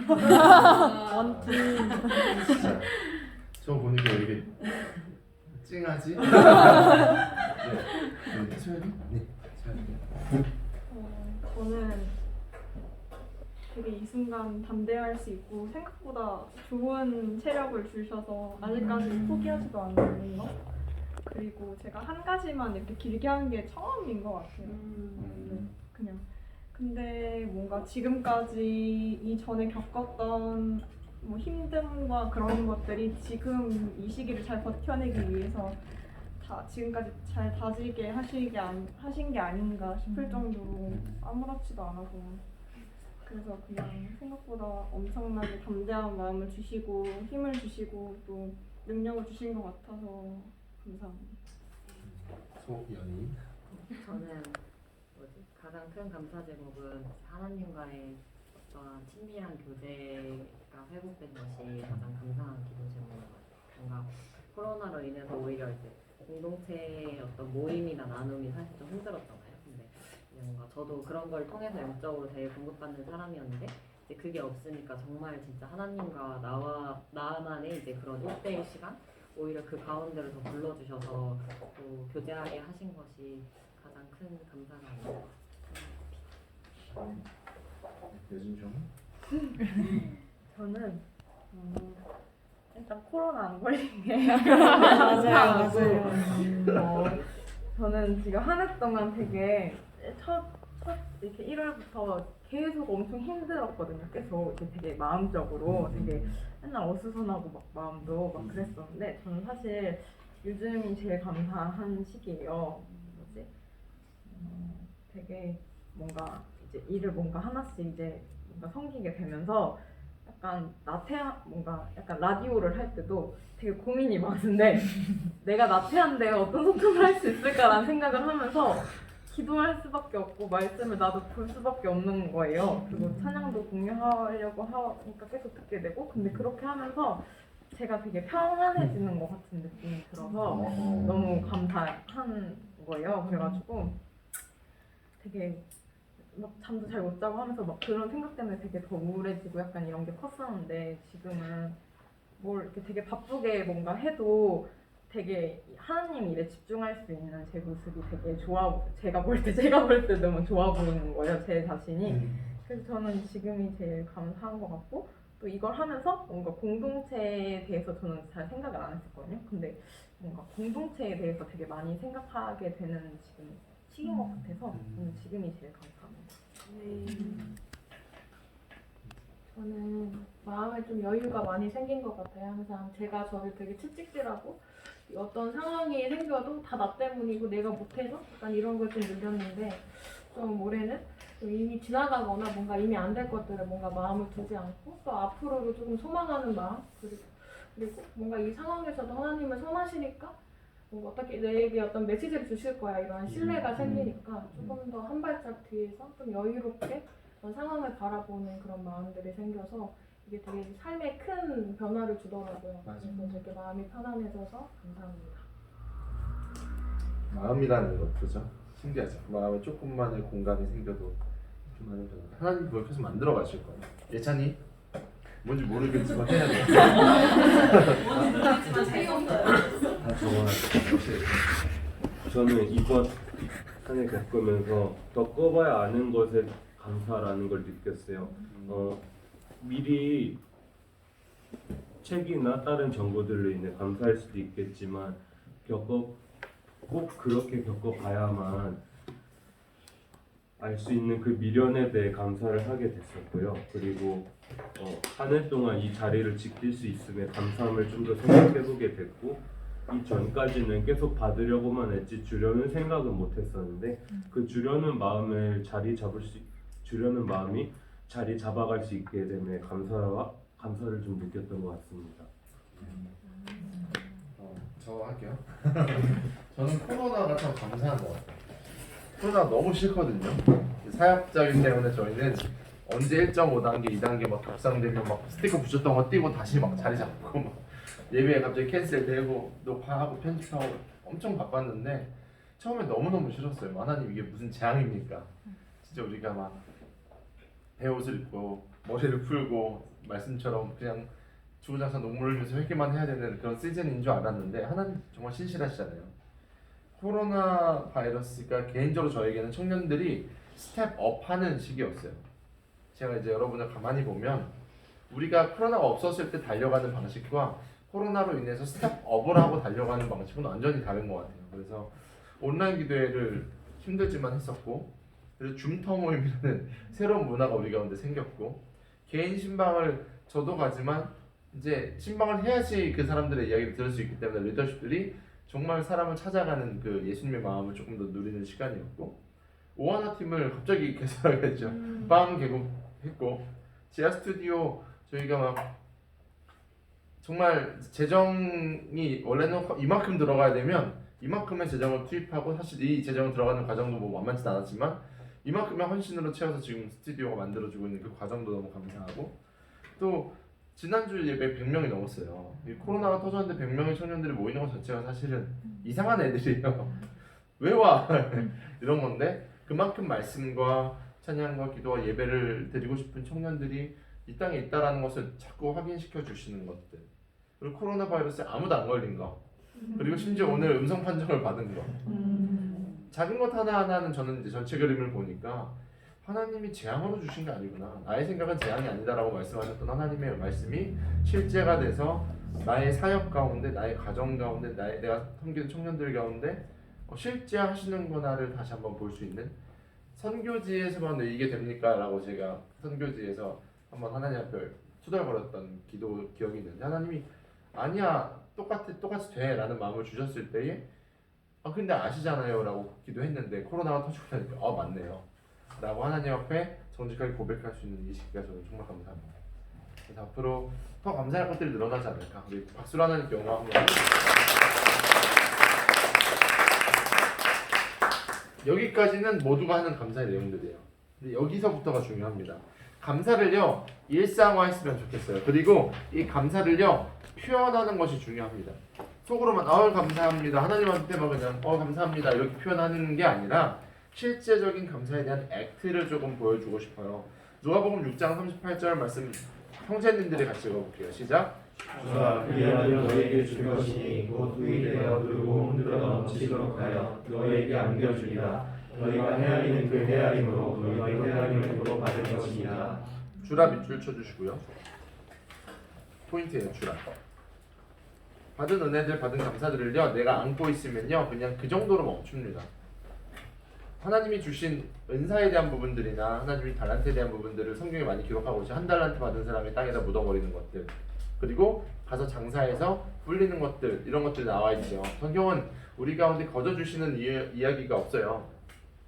것 같아요. 원팀. 진짜 저 보니까 왜 이렇게 찡하지? 네. 소연이? 네. 저는 되게 이 순간 담대할 수 있고 생각보다 좋은 체력을 주셔서 아직까지 포기하지도 않는 거 그리고 제가 한 가지만 이렇게 길게 한 게 처음인 것 같아요. 그냥 근데 뭔가 지금까지 이전에 겪었던 뭐 힘듦과 그런 것들이 지금 이 시기를 잘 버텨내기 위해서 지금까지 잘 다지게 하신 게 아닌가 싶을 정도로 아무렇지도 않아서 그래서 그냥 생각보다 엄청나게 담대한 마음을 주시고 힘을 주시고 또 능력을 주신 것 같아서 감사합니다. 소연이? 저는 가장 큰 감사 제목은 하나님과의 어떤 친밀한 교제가 회복된 것이 가장 감사한 기도 제목인 것 같아요. 뭔가 코로나로 인해서 오히려 이제 공동체의 어떤 모임이나 나눔이 사실 좀 힘들었잖아요. 근데 뭔가 저도 그런 걸 통해서 영적으로 되게 공급받는 사람이었는데 이제 그게 없으니까 정말 진짜 하나님과 나만의 이제 그런 1대1 시간 오히려 그 가운데를 더 불러주셔서 또 교제하게 하신 것이 가장 큰 감사가 아닌가. 여진정. 저는 일단 코로나 안 걸린 게 맞아요. 저는 지금 한 해 동안 되게 첫 이렇게 1월부터 계속 엄청 힘들었거든요. 계속 이렇게 되게 마음적으로 되게 맨날 어수선하고 막 마음도 막 그랬었는데 저는 사실 요즘이 제일 감사한 시기예요. 뭐지? 되게 뭔가 이제 일을 뭔가 하나씩 이제 뭔가 섬기게 되면서 약간 뭔가 약간 라디오를 할 때도 되게 고민이 많은데 내가 나태한데 어떤 소통을 할 수 있을까라는 생각을 하면서 기도할 수밖에 없고 말씀을 나도 볼 수밖에 없는 거예요. 그리고 찬양도 공유하려고 하니까 계속 듣게 되고 근데 그렇게 하면서 제가 되게 평안해지는 것 같은 느낌이 들어서 너무 감사한 거예요. 그래가지고 되게 막 잠도 잘 못 자고 하면서 막 그런 생각 때문에 되게 더 우울해지고 약간 이런 게 컸었는데 지금은 뭘 이렇게 되게 바쁘게 뭔가 해도 되게 하나님 일에 집중할 수 있는 제 모습이 되게 제가 볼 때 너무 좋아 보이는 거예요, 제 자신이. 그래서 저는 지금이 제일 감사한 것 같고 또 이걸 하면서 뭔가 공동체에 대해서 저는 잘 생각을 안 했었거든요. 근데 뭔가 공동체에 대해서 되게 많이 생각하게 되는 지금 시기인 것 같아서 저는 지금이 제일 감사합니다. 저는 마음에 좀 여유가 많이 생긴 것 같아요. 항상 제가 저를 되게 채찍질하고 어떤 상황이 생겨도 다 나 때문이고 내가 못해서 약간 이런 걸 좀 느꼈는데 좀 올해는 좀 이미 지나가거나 뭔가 이미 안 될 것들을 뭔가 마음을 두지 않고 또 앞으로를 조금 소망하는 마음 그리고 뭔가 이 상황에서도 하나님을 선하시니까 뭔가 어떻게 내게 어떤 메시지를 주실 거야 이런 신뢰가 생기니까 조금 더 한 발짝 뒤에서 좀 여유롭게 그런 상황을 바라보는 그런 마음들이 생겨서 이게 되게 삶에 큰 변화를 주더라고요. 그래서 되게 마음이 편안해져서 감사합니다. 마음이라는 것 그죠? 신기하죠. 마음에 조금만의 공간이 생겨도 좀 많은 변화. 하나님 그걸 계속 만들어 가실 거예요. 예찬이 뭔지 모르겠지만 해야 돼. 다 적어놨어요. 저는 이번 한 해 겪으면서 겪어봐야 아는 것에 감사라는 걸 느꼈어요. 미리 책이나 다른 정보들로 인해 감사할 수도 있겠지만 꼭 그렇게 겪어봐야만 알 수 있는 그 미련에 대해 감사를 하게 됐었고요. 그리고 한 해 동안 이 자리를 지킬 수 있음에 감사함을 좀 더 생각해보게 됐고 이 전까지는 계속 받으려고만 했지 주려는 생각은 못했었는데 그 주려는 마음이 자리 잡아갈 수 있게 되면 감사를 좀 느꼈던 것 같습니다. 저 할게요. 저는 코로나가 참 감사한 것 같아요. 코로나가 너무 싫거든요. 사역자이기 때문에 저희는 언제 1.5단계, 2단계 막 격상되면 막 스티커 붙였던 거 띄고 다시 막 자리 잡고 막 예배 갑자기 캔슬되고 녹화하고 편집하고 엄청 바빴는데 처음에 너무너무 싫었어요. 하나님 이게 무슨 재앙입니까? 진짜 우리가 막 배옷을 입고 머리를 풀고 말씀처럼 그냥 주구장창 눈물 흘리면서 회개만 해야 되는 그런 시즌인 줄 알았는데 하나님 정말 신실하시잖아요. 코로나 바이러스가 개인적으로 저에게는 청년들이 스텝업하는 시기였어요. 제가 이제 여러분을 가만히 보면 우리가 코로나가 없었을 때 달려가는 방식과 코로나로 인해서 스텝업을 하고 달려가는 방식은 완전히 다른 것 같아요. 그래서 온라인 기도회를 힘들지만 했었고 그래서 줌터 모임이라는 새로운 문화가 우리 가운데 생겼고 개인 신방을 저도 가지만 이제 신방을 해야지 그 사람들의 이야기를 들을 수 있기 때문에 리더십들이 정말 사람을 찾아가는 그 예수님의 마음을 조금 더 누리는 시간이었고 오하나 팀을 갑자기 개설하게 됐죠. 빵 개국했고 지하 스튜디오 저희가 막 정말 재정이 원래는 이만큼 들어가야 되면 이만큼의 재정을 투입하고 사실 이 재정 들어가는 과정도 뭐 만만치 않았지만 이만큼의 헌신으로 채워서 지금 스튜디오가 만들어지고 있는 그 과정도 너무 감사하고 또 지난주 예배 100명이 넘었어요. 이 코로나가 터졌는데 100명의 청년들이 모이는 것 자체가 사실은 이상한 애들이에요. 왜 와? 이런 건데 그만큼 말씀과 찬양과 기도와 예배를 드리고 싶은 청년들이 이 땅에 있다라는 것을 자꾸 확인시켜 주시는 것들. 그리고 코로나 바이러스에 아무도 안 걸린 거. 그리고 심지어 오늘 음성 판정을 받은 거. 작은 것 하나하나는 저는 이제 전체 그림을 보니까 하나님이 재앙으로 주신 게 아니구나. 나의 생각은 재앙이 아니다라고 말씀하셨던 하나님의 말씀이 실제가 돼서 나의 사역 가운데, 나의 가정 가운데, 내가 섬기는 청년들 가운데 실제 하시는구나를 다시 한번 볼 수 있는, 선교지에서만 왜 이게 됩니까? 라고 제가 선교지에서 한번 하나님 앞에 투덜거렸던 기억이 있는데, 하나님이 아니야, 똑같이 돼 라는 마음을 주셨을 때에 근데 아시잖아요 라고 기도했는데 코로나가 터지고 나니까 맞네요 라고 하나님 앞에 정직하게 고백할 수 있는 이 시기가 저는 정말 감사합니다. 그래서 앞으로 더 감사할 것들이 늘어나지 않을까. 우리 박수로 하나님께 영광 한번. 여기까지는 모두가 하는 감사의 내용들이에요. 근데 여기서부터가 중요합니다. 감사를요 일상화했으면 좋겠어요. 그리고 이 감사를요 표현하는 것이 중요합니다. 속으로만 감사합니다 하나님한테 막 그냥 감사합니다 이렇게 표현하는 게 아니라 실제적인 감사에 대한 액트를 조금 보여주고 싶어요. 누가복음 6장 38절 말씀 형제님들이 같이 읽어볼게요. 시작. 주가 그리하여 너에게 줄 것이 곧 후이되어 누르고 흔들어 넘치도록 하여 너에게 안겨주리라. 너희가 헤아리는 그 헤아림으로 너희가 헤아림으로 받을 것이니라. 주라 밑줄 쳐주시고요. 포인트예요. 주라. 받은 은혜들, 받은 감사들을요 내가 안고 있으면요 그냥 그 정도로 멈춥니다. 하나님이 주신 은사에 대한 부분들이나 하나님이 달란트에 대한 부분들을 성경에 많이 기록하고 있어요. 한 달란트 받은 사람이 땅에다 묻어버리는 것들, 그리고 가서 장사해서 불리는 것들, 이런 것들이 나와 있죠. 성경은 우리 가운데 거저 주시는 이야기가 없어요.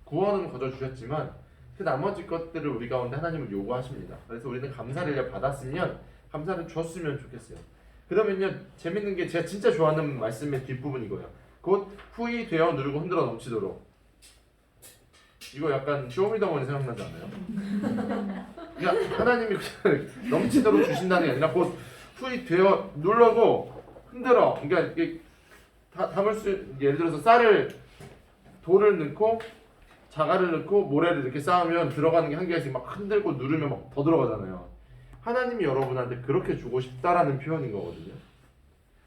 구원은 거저 주셨지만 그 나머지 것들을 우리 가운데 하나님은 요구하십니다. 그래서 우리는 감사를 받았으면 감사를 줬으면 좋겠어요. 그러면요 재밌는 게 제가 진짜 좋아하는 말씀의 뒷부분 이거예요. 곧 후이 되어 누르고 흔들어 넘치도록. 이거 약간 쇼미더머니 생각나지 않아요? 그러니까 하나님이 넘치도록 주신다는 게 아니라 곧 후이 되어 누르고 흔들어. 그러니까 이게 담을 수, 예를 들어서 쌀을, 돌을 넣고 자갈을 넣고 모래를 이렇게 쌓으면 들어가는 게 한 개씩 막 흔들고 누르면 막 더 들어가잖아요. 하나님이 여러분한테 그렇게 주고 싶다라는 표현인 거거든요.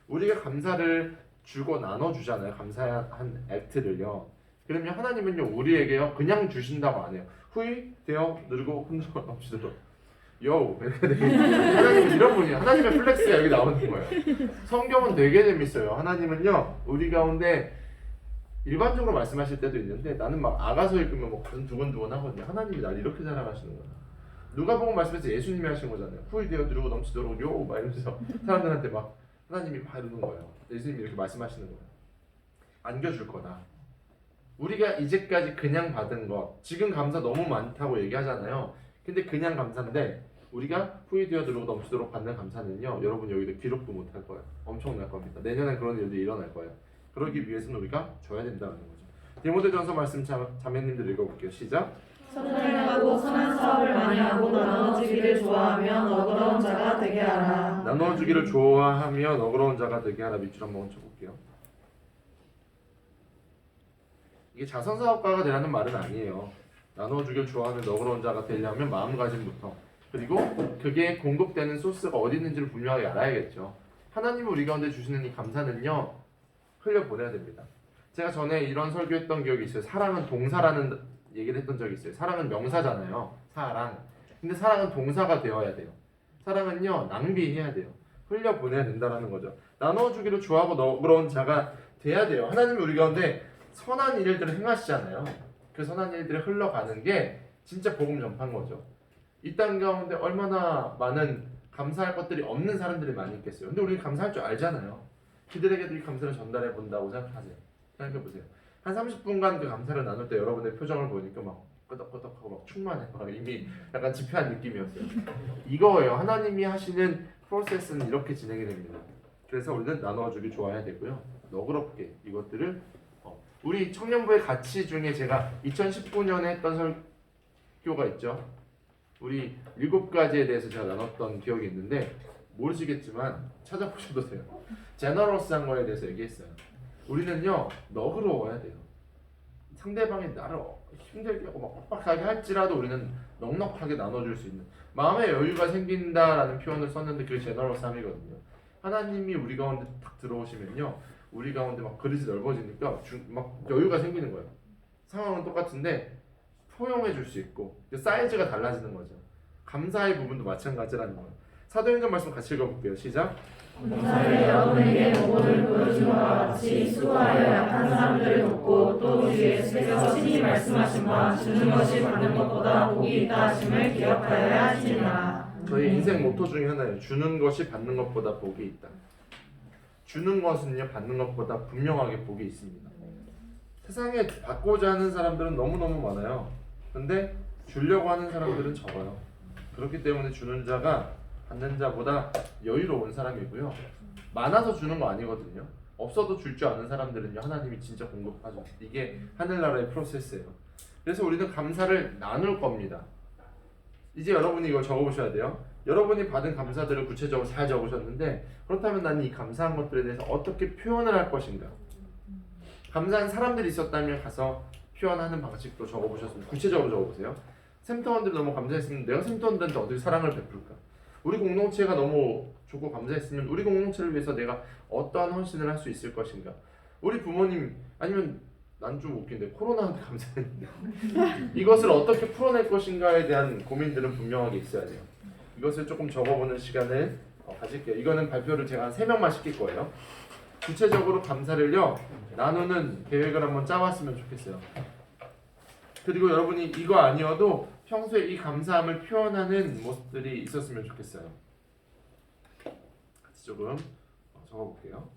우리가 감사를 주고 나눠주잖아요. 감사한 액트를요. 그러면 하나님은요 우리에게요 그냥 주신다고 안 해요. 후이 되어 누르고 흔들어 넘치도록. 하나님은 이런 분이에요. 하나님의 플렉스가 여기 나오는 거예요. 성경은 되게 재밌어요. 하나님은요 우리 가운데 일반적으로 말씀하실 때도 있는데 나는 막 아가서 읽으면 뭐 가슴 두근두근 하거든요. 하나님이 날 이렇게 자랑하시는 거야. 누가복음 말씀에서 예수님이 하신 거잖아요. 후이 되어 누르고 넘치도록 막 이러면서 사람들한테 막 하나님이 막 이러는 거예요. 예수님이 이렇게 말씀하시는 거예요. 안겨줄 거다. 우리가 이제까지 그냥 받은 것, 지금 감사 너무 많다고 얘기하잖아요. 근데 그냥 감사인데 우리가 후이 되어 누르고 넘치도록 받는 감사는요 여러분 여기도 기록도 못할 거예요. 엄청날 겁니다. 내년엔 그런 일들이 일어날 거예요. 그러기 위해서는 우리가 줘야 된다는 거죠. 디모데전서 말씀 자매님들 읽어볼게요. 시작. 선행하고 선한 사업을 많이 하고 나눠주기를 좋아하며 너그러운 자가 되게 하라. 나눠주기를 좋아하며 너그러운 자가 되게 하라. 밑줄 한번 쳐볼게요. 이게 자선사업가가 되라는 말은 아니에요. 나눠주기를 좋아하는 너그러운 자가 되려면 마음가짐부터, 그리고 그게 공급되는 소스가 어디 있는지를 분명하게 알아야겠죠. 하나님이 우리 가운데 주시는 이 감사는요 흘려보내야 됩니다. 제가 전에 이런 설교했던 기억이 있어요. 사랑은 동사라는 얘기를 했던 적이 있어요. 사랑은 명사잖아요. 사랑. 근데 사랑은 동사가 되어야 돼요. 사랑은요 낭비해야 돼요. 흘려보내야 된다는 거죠. 나눠주기를 좋아하고 너그러운 자가 돼야 돼요. 하나님이 우리 가운데 선한 일들을 행하시잖아요. 그 선한 일들이 흘러가는 게 진짜 복음 전파인 거죠. 이 땅 가운데 얼마나 많은 감사할 것들이 없는 사람들이 많이 있겠어요. 근데 우리는 감사할 줄 알잖아요. 그들에게도 이 감사를 전달해 본다고 생각하세요. 생각해 보세요. 한 30분간 그 감사를 나눌 때 여러분의 표정을 보니까 막 끄덕끄덕하고 막 충만해. 막 이미 약간 집회한 느낌이었어요. 이거예요. 하나님이 하시는 프로세스는 이렇게 진행이 됩니다. 그래서 우리는 나눠주기 좋아해야 되고요. 너그럽게 이것들을 우리 청년부의 가치 중에 제가 2019년에 했던 설교가 있죠. 우리 7가지에 대해서 제가 나눴던 기억이 있는데 모르시겠지만 찾아보셔도 돼요. 제너러스한 거에 대해서 얘기했어요. 우리는요 너그러워야 돼요. 상대방이 나를 힘들게 하고 막 빡빡하게 할지라도 우리는 넉넉하게 나눠줄 수 있는 마음의 여유가 생긴다라는 표현을 썼는데 그게 제너러스함이거든요. 하나님이 우리 가운데 딱 들어오시면요, 우리 가운데 막 그릇이 넓어지니까 막 여유가 생기는 거예요. 상황은 똑같은데 포용해 줄 수 있고 사이즈가 달라지는 거죠. 감사의 부분도 마찬가지라는 거예요. 사도행전 말씀 같이 읽어볼게요. 시작. 감사를 여러분에게 복음을 보여준 것과 같이 수고하여 약한 사람들을 돕고 또 주 예수께서 친히 말씀하신 바 주는 것이 받는 것보다 복이 있다 하심을 기억하여야 하시니라. 저희 인생 모토 중에 하나예요. 주는 것이 받는 것보다 복이 있다. 주는 것은요, 받는 것보다 분명하게 복이 있습니다. 세상에 받고자 하는 사람들은 너무너무 많아요. 근데 주려고 하는 사람들은 적어요. 그렇기 때문에 주는 자가 받는 자보다 여유로운 사람이고요. 많아서 주는 거 아니거든요. 없어도 줄 줄 아는 사람들은요, 하나님이 진짜 공급하죠. 이게 하늘나라의 프로세스예요. 그래서 우리는 감사를 나눌 겁니다. 이제 여러분이 이걸 적어보셔야 돼요. 여러분이 받은 감사들을 구체적으로 잘 적으셨는데, 그렇다면 나는 이 감사한 것들에 대해서 어떻게 표현을 할 것인가? 감사한 사람들이 있었다면 가서 표현하는 방식도 적어보셨으면 구체적으로 적어보세요. 샘터원들이 너무 감사했으면 내가 샘터원들한테 어떻게 사랑을 베풀까? 우리 공동체가 너무 좋고 감사했으면 우리 공동체를 위해서 내가 어떠한 헌신을 할 수 있을 것인가? 우리 부모님, 아니면 난 좀 웃긴데 코로나한테 감사했는데 이것을 어떻게 풀어낼 것인가에 대한 고민들은 분명하게 있어야 돼요. 이것을 조금 적어보는 시간을 가질게요. 이거는 발표를 제가 한 3명만 시킬 거예요. 구체적으로 감사를요, 나누는 계획을 한번 짜봤으면 좋겠어요. 그리고 여러분이 이거 아니어도 평소에 이 감사함을 표현하는 모습들이 있었으면 좋겠어요. 같이 조금 적어볼게요.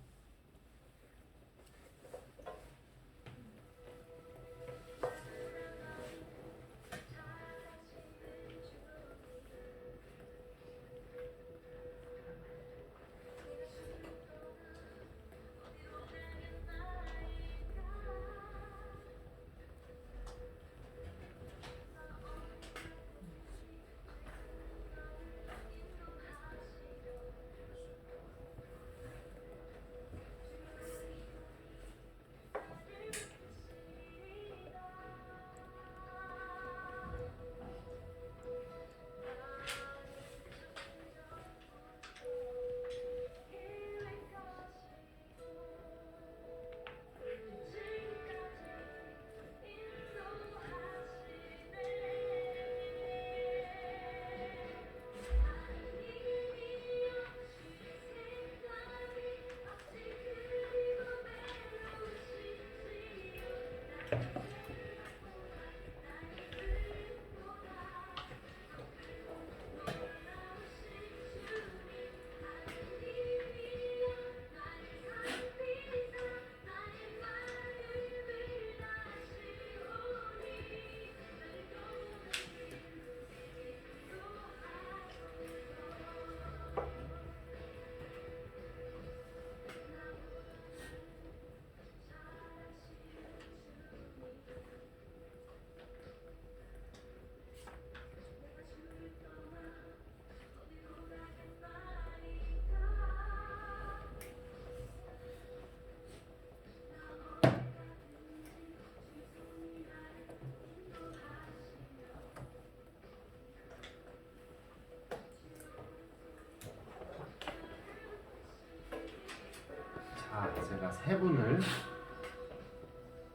제가 3분을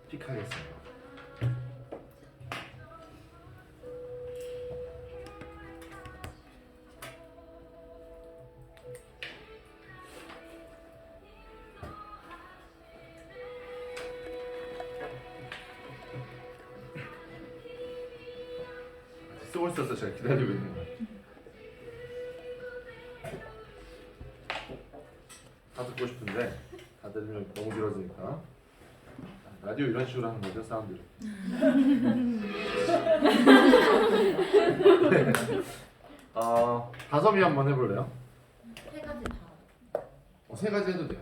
픽하겠습니다. 쓰고 있어서 제가 기다리고 있는 거예요. 다 듣고 싶은데 다 들으면 너무 길어지니까 라디오 이런 식으로 하는 거죠, 사람들이. 네. 다솜이 한번 해볼래요? 3가지 다. 3가지 해도 돼요.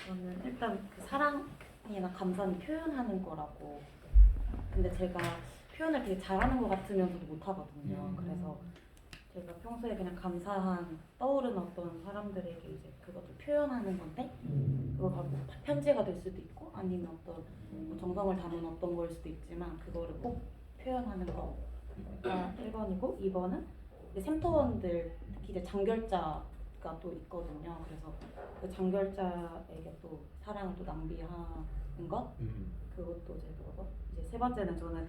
저는 일단 그 사랑이나 감사는 표현하는 거라고. 근데 제가 표현을 되게 잘하는 것 같으면서도 못하거든요. 그래서 제가 평소에 그냥 감사한 떠오르는 어떤 사람들에게 이제 그것을 표현하는 건데 그거가 뭐 편지가 될 수도 있고 아니면 어떤 뭐 정성을 담은 어떤 걸 수도 있지만 그거를 꼭 표현하는 거가 1번이고 2번은 이제 샘터원들 특히 이제 장결자가 또 있거든요. 그래서 그 장결자에게 또 사랑을 또 낭비하는 것 그것도 제 그거고 이제 세 번째는 저는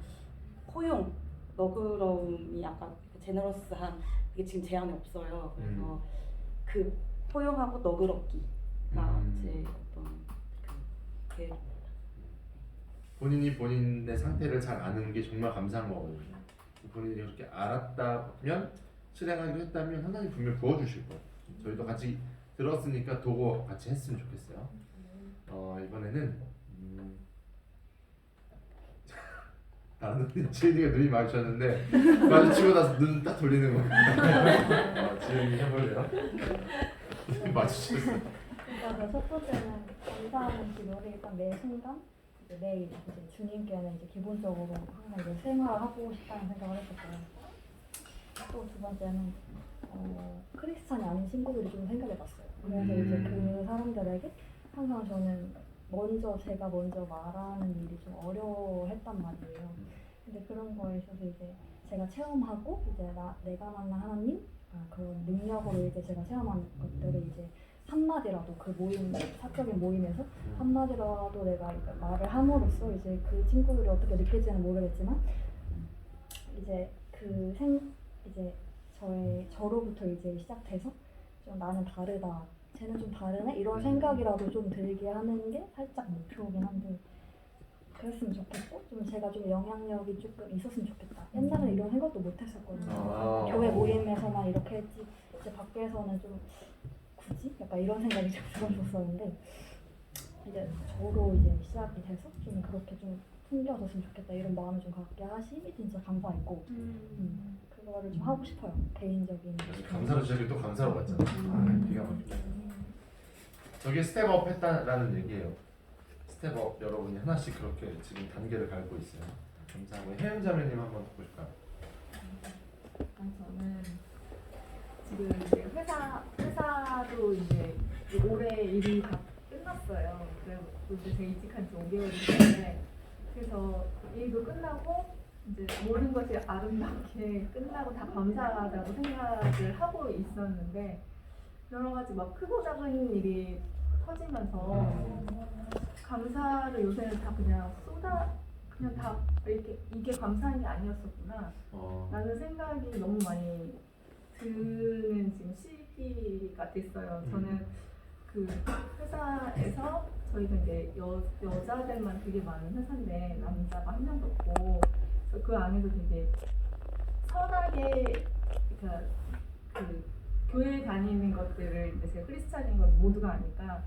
포용 너그러움이 약간 제너러스한 그게 지금 제한이 없어요. 그래서 그 포용하고 너그럽기가 제 어떤 그 계획입니다. 본인이 본인의 상태를 잘 아는 게 정말 감사한 거거든요. 본인이 그렇게 알았다면 실행하기로 했다면 하나님 분명 부어주실 거예요. 저희도 같이 들었으니까 도구 같이 했으면 좋겠어요. 이번에는 다른 분이 지은이가 눈이 마주쳤는데 마주치고 나서 눈 딱 돌리는 겁니다. 지은이 해볼래요? 마주쳤어요. 그러니까 첫 번째는 감사하는 기도를 일단 매 순간 매일 이제 주님께는 이제 기본적으로 항상 이제 생활하고 싶다는 생각을 했었어요. 또 두 번째는 크리스찬이 아닌 친구들이 좀 생각해봤어요. 그래서 이제 그 사람들에게 항상 저는 제가 먼저 말하는 일이 좀 어려웠단 말이에요. 근데 그런 거에 있어서 이제 제가 체험하고 이제 내가 만난 하나님 그런 능력으로 이제 제가 체험한 것들을 이제 한마디라도 그 모임 사적인 모임에서 한마디라도 내가 이제 말을 함으로써 이제 그 친구들이 어떻게 느낄지는 모르겠지만 이제 이제 저로부터 이제 시작돼서 좀 나는 다르다. 쟤는 좀 다르네? 이런 생각이라도 좀 들게 하는 게 살짝 목표긴 한데 그랬으면 좋겠고 좀 제가 좀 영향력이 조금 있었으면 좋겠다. 옛날에 이런 생각도 못 했었거든요. 교회 모임에서만 이렇게 했지 이제 밖에서는 좀 굳이? 약간 이런 생각이 좀 들었었는데 이제 저로 이제 시작이 돼서 좀 그렇게 좀 풍겨졌으면 좋겠다 이런 마음을 좀 갖게 하시니 진짜 감사했고 그거를 좀 하고 싶어요. 개인적인 감사로 시작해 또 감사로 갔잖아. 기가 막히네. 저게 스텝업 했다라는 얘기예요. 스텝업 여러분이 하나씩 그렇게 지금 단계를 밟고 있어요. 감사하고 혜연 자매님 한번 보실까요? 저는 지금 이제 회사도 이제 올해 일이 다 끝났어요. 그래서 이제 제가 이직한 지 5개월이 됐는데 그래서 일도 끝나고 이제 모든 것이 아름답게 끝나고 다 감사하다고 생각을 하고 있었는데 여러 가지 막 크고 작은 일이 터지면서 감사를 요새는 다 그냥 다 이게 감사한 게 아니었었구나 라는 생각이 너무 많이 드는 지금 시기가 됐어요. 저는 그 회사에서 저희가 이제 여자들만 되게 많은 회사인데 남자가 한 명도 없고 그 안에서 되게 선하게 그러니까 그 교회 다니는 것들을 이제 제가 크리스찬인 건 모두가 아니까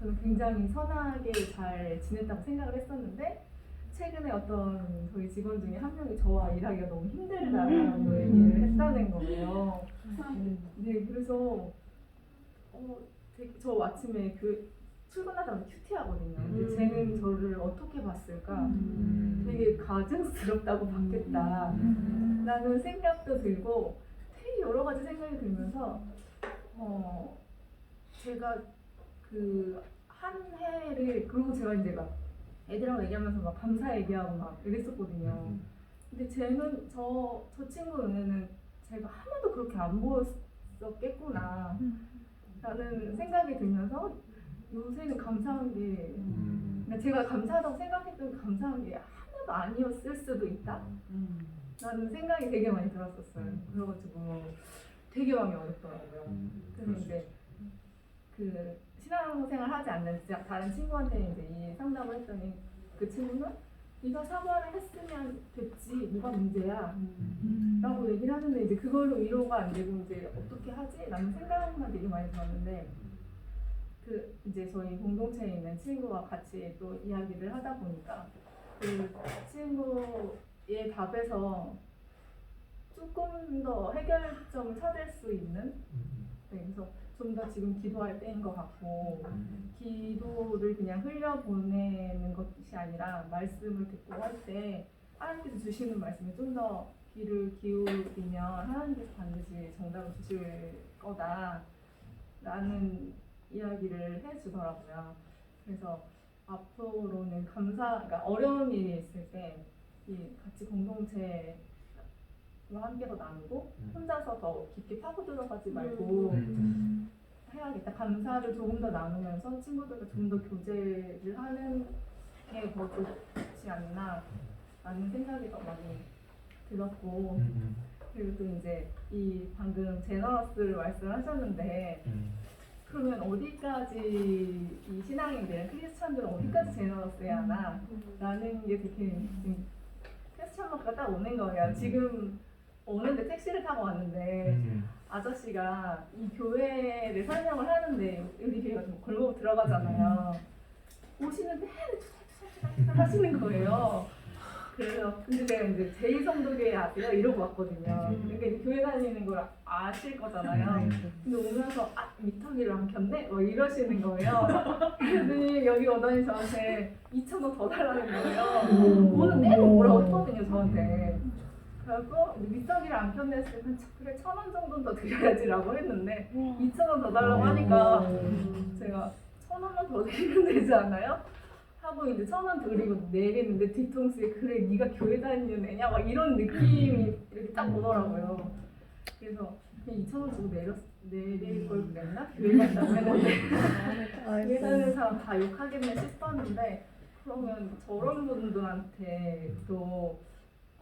저는 굉장히 선하게 잘 지냈다고 생각을 했었는데 최근에 어떤 저희 직원 중에 한 명이 저와 일하기가 너무 힘들다라고 얘기를 했다는 거예요. 네, 그래서 저 아침에 출근하자마자 큐티하거든요. 근데 쟤는 저를 어떻게 봤을까? 되게 가증스럽다고 봤겠다. 라는 생각도 들고 되게 여러 가지 생각이 들면서 제가 그 한 해를 그리고 제가 이제 막 애들하고 얘기하면서 막 감사 얘기하고 막 이랬었거든요. 근데 쟤는 저 친구 눈에는 제가 하나도 그렇게 안 보였었겠구나 라는 생각이 들면서 요새는 감사한 게 그러니까 제가 감사하다고 생각했던 감사한 게 하나도 아니었을 수도 있다 라는 생각이 되게 많이 들었었어요. 그래가지고 되게 마음이 어렵더라고요. 그래서 이제 그 신앙생활 하지 않는 다른 친구한테 이제 이 상담을 했더니 그 친구는 네가 사과를 했으면 됐지 뭐가 문제야 라고 얘기를 하는데 이제 그걸로 위로가 안 되고 이제 어떻게 하지? 라는 생각만 되게 많이 들었는데 그 이제 저희 공동체에 있는 친구와 같이 또 이야기를 하다 보니까 그 친구의 답에서 조금 더 해결점을 찾을 수 있는 그래서 좀 더 지금 기도할 때인 것 같고 기도를 그냥 흘려보내는 것이 아니라 말씀을 듣고 할 때 하나님께서 주시는 말씀이 좀 더 귀를 기울이면 하나님께서 반드시 정답을 주실 거다라는 이야기를 해주더라고요. 그래서 앞으로는 그러니까 어려운 일이 있을 때 이 같이 공동체와 함께서 나누고 혼자서 더 깊게 파고 들어가지 말고 해야겠다. 감사를 조금 더 나누면서 친구들과 좀 더 교제를 하는 게 더 좋지 않나 라는 생각이 더 많이 들었고 그리고 또 이제 이 방금 제너러스를 말씀하셨는데 그러면 어디까지 이 신앙인들은 크리스천들은 어디까지 제너러스해야 하나 라는 게 되게 크리스천 마크가 딱 오는 거예요. 지금 오는데 택시를 타고 왔는데 아저씨가 이 교회를 설명을 하는데 우리 교회가 좀 골목 들어가잖아요. 오시는데 투덜투덜 하시는 거예요. 그래서 근데 제가 이제 제2성도교회 아세요? 이러고 왔거든요. 그러니까 이제 교회 다니는 걸 아실 거잖아요. 근데 오면서 미터기를 안 켰네? 뭐 이러시는 거예요. 그랬더니 여기 오더니 저한테 2,000원 더 달라는 거예요. 오늘 내가 뭐라고 했거든요, 저한테. 그래서 미터기를 안 켰네 했을 때 그래 1,000원 정도는 더 드려야지라고 했는데 2,000원 더 달라고 하니까 제가 1,000원만 더 드리면 되지 않아요? 하고 이제 1,000원 드리고 내리는데 뒤통수에 그래 네가 교회 다니는 애냐 막 이런 느낌이 이렇게 딱 오더라고요. 그래서 2,000원 주고 내릴 걸 그랬나? 교회 간다고 했는데 교회 다니는 사람 다 욕하겠네 싶었는데 그러면 저런 분들한테 또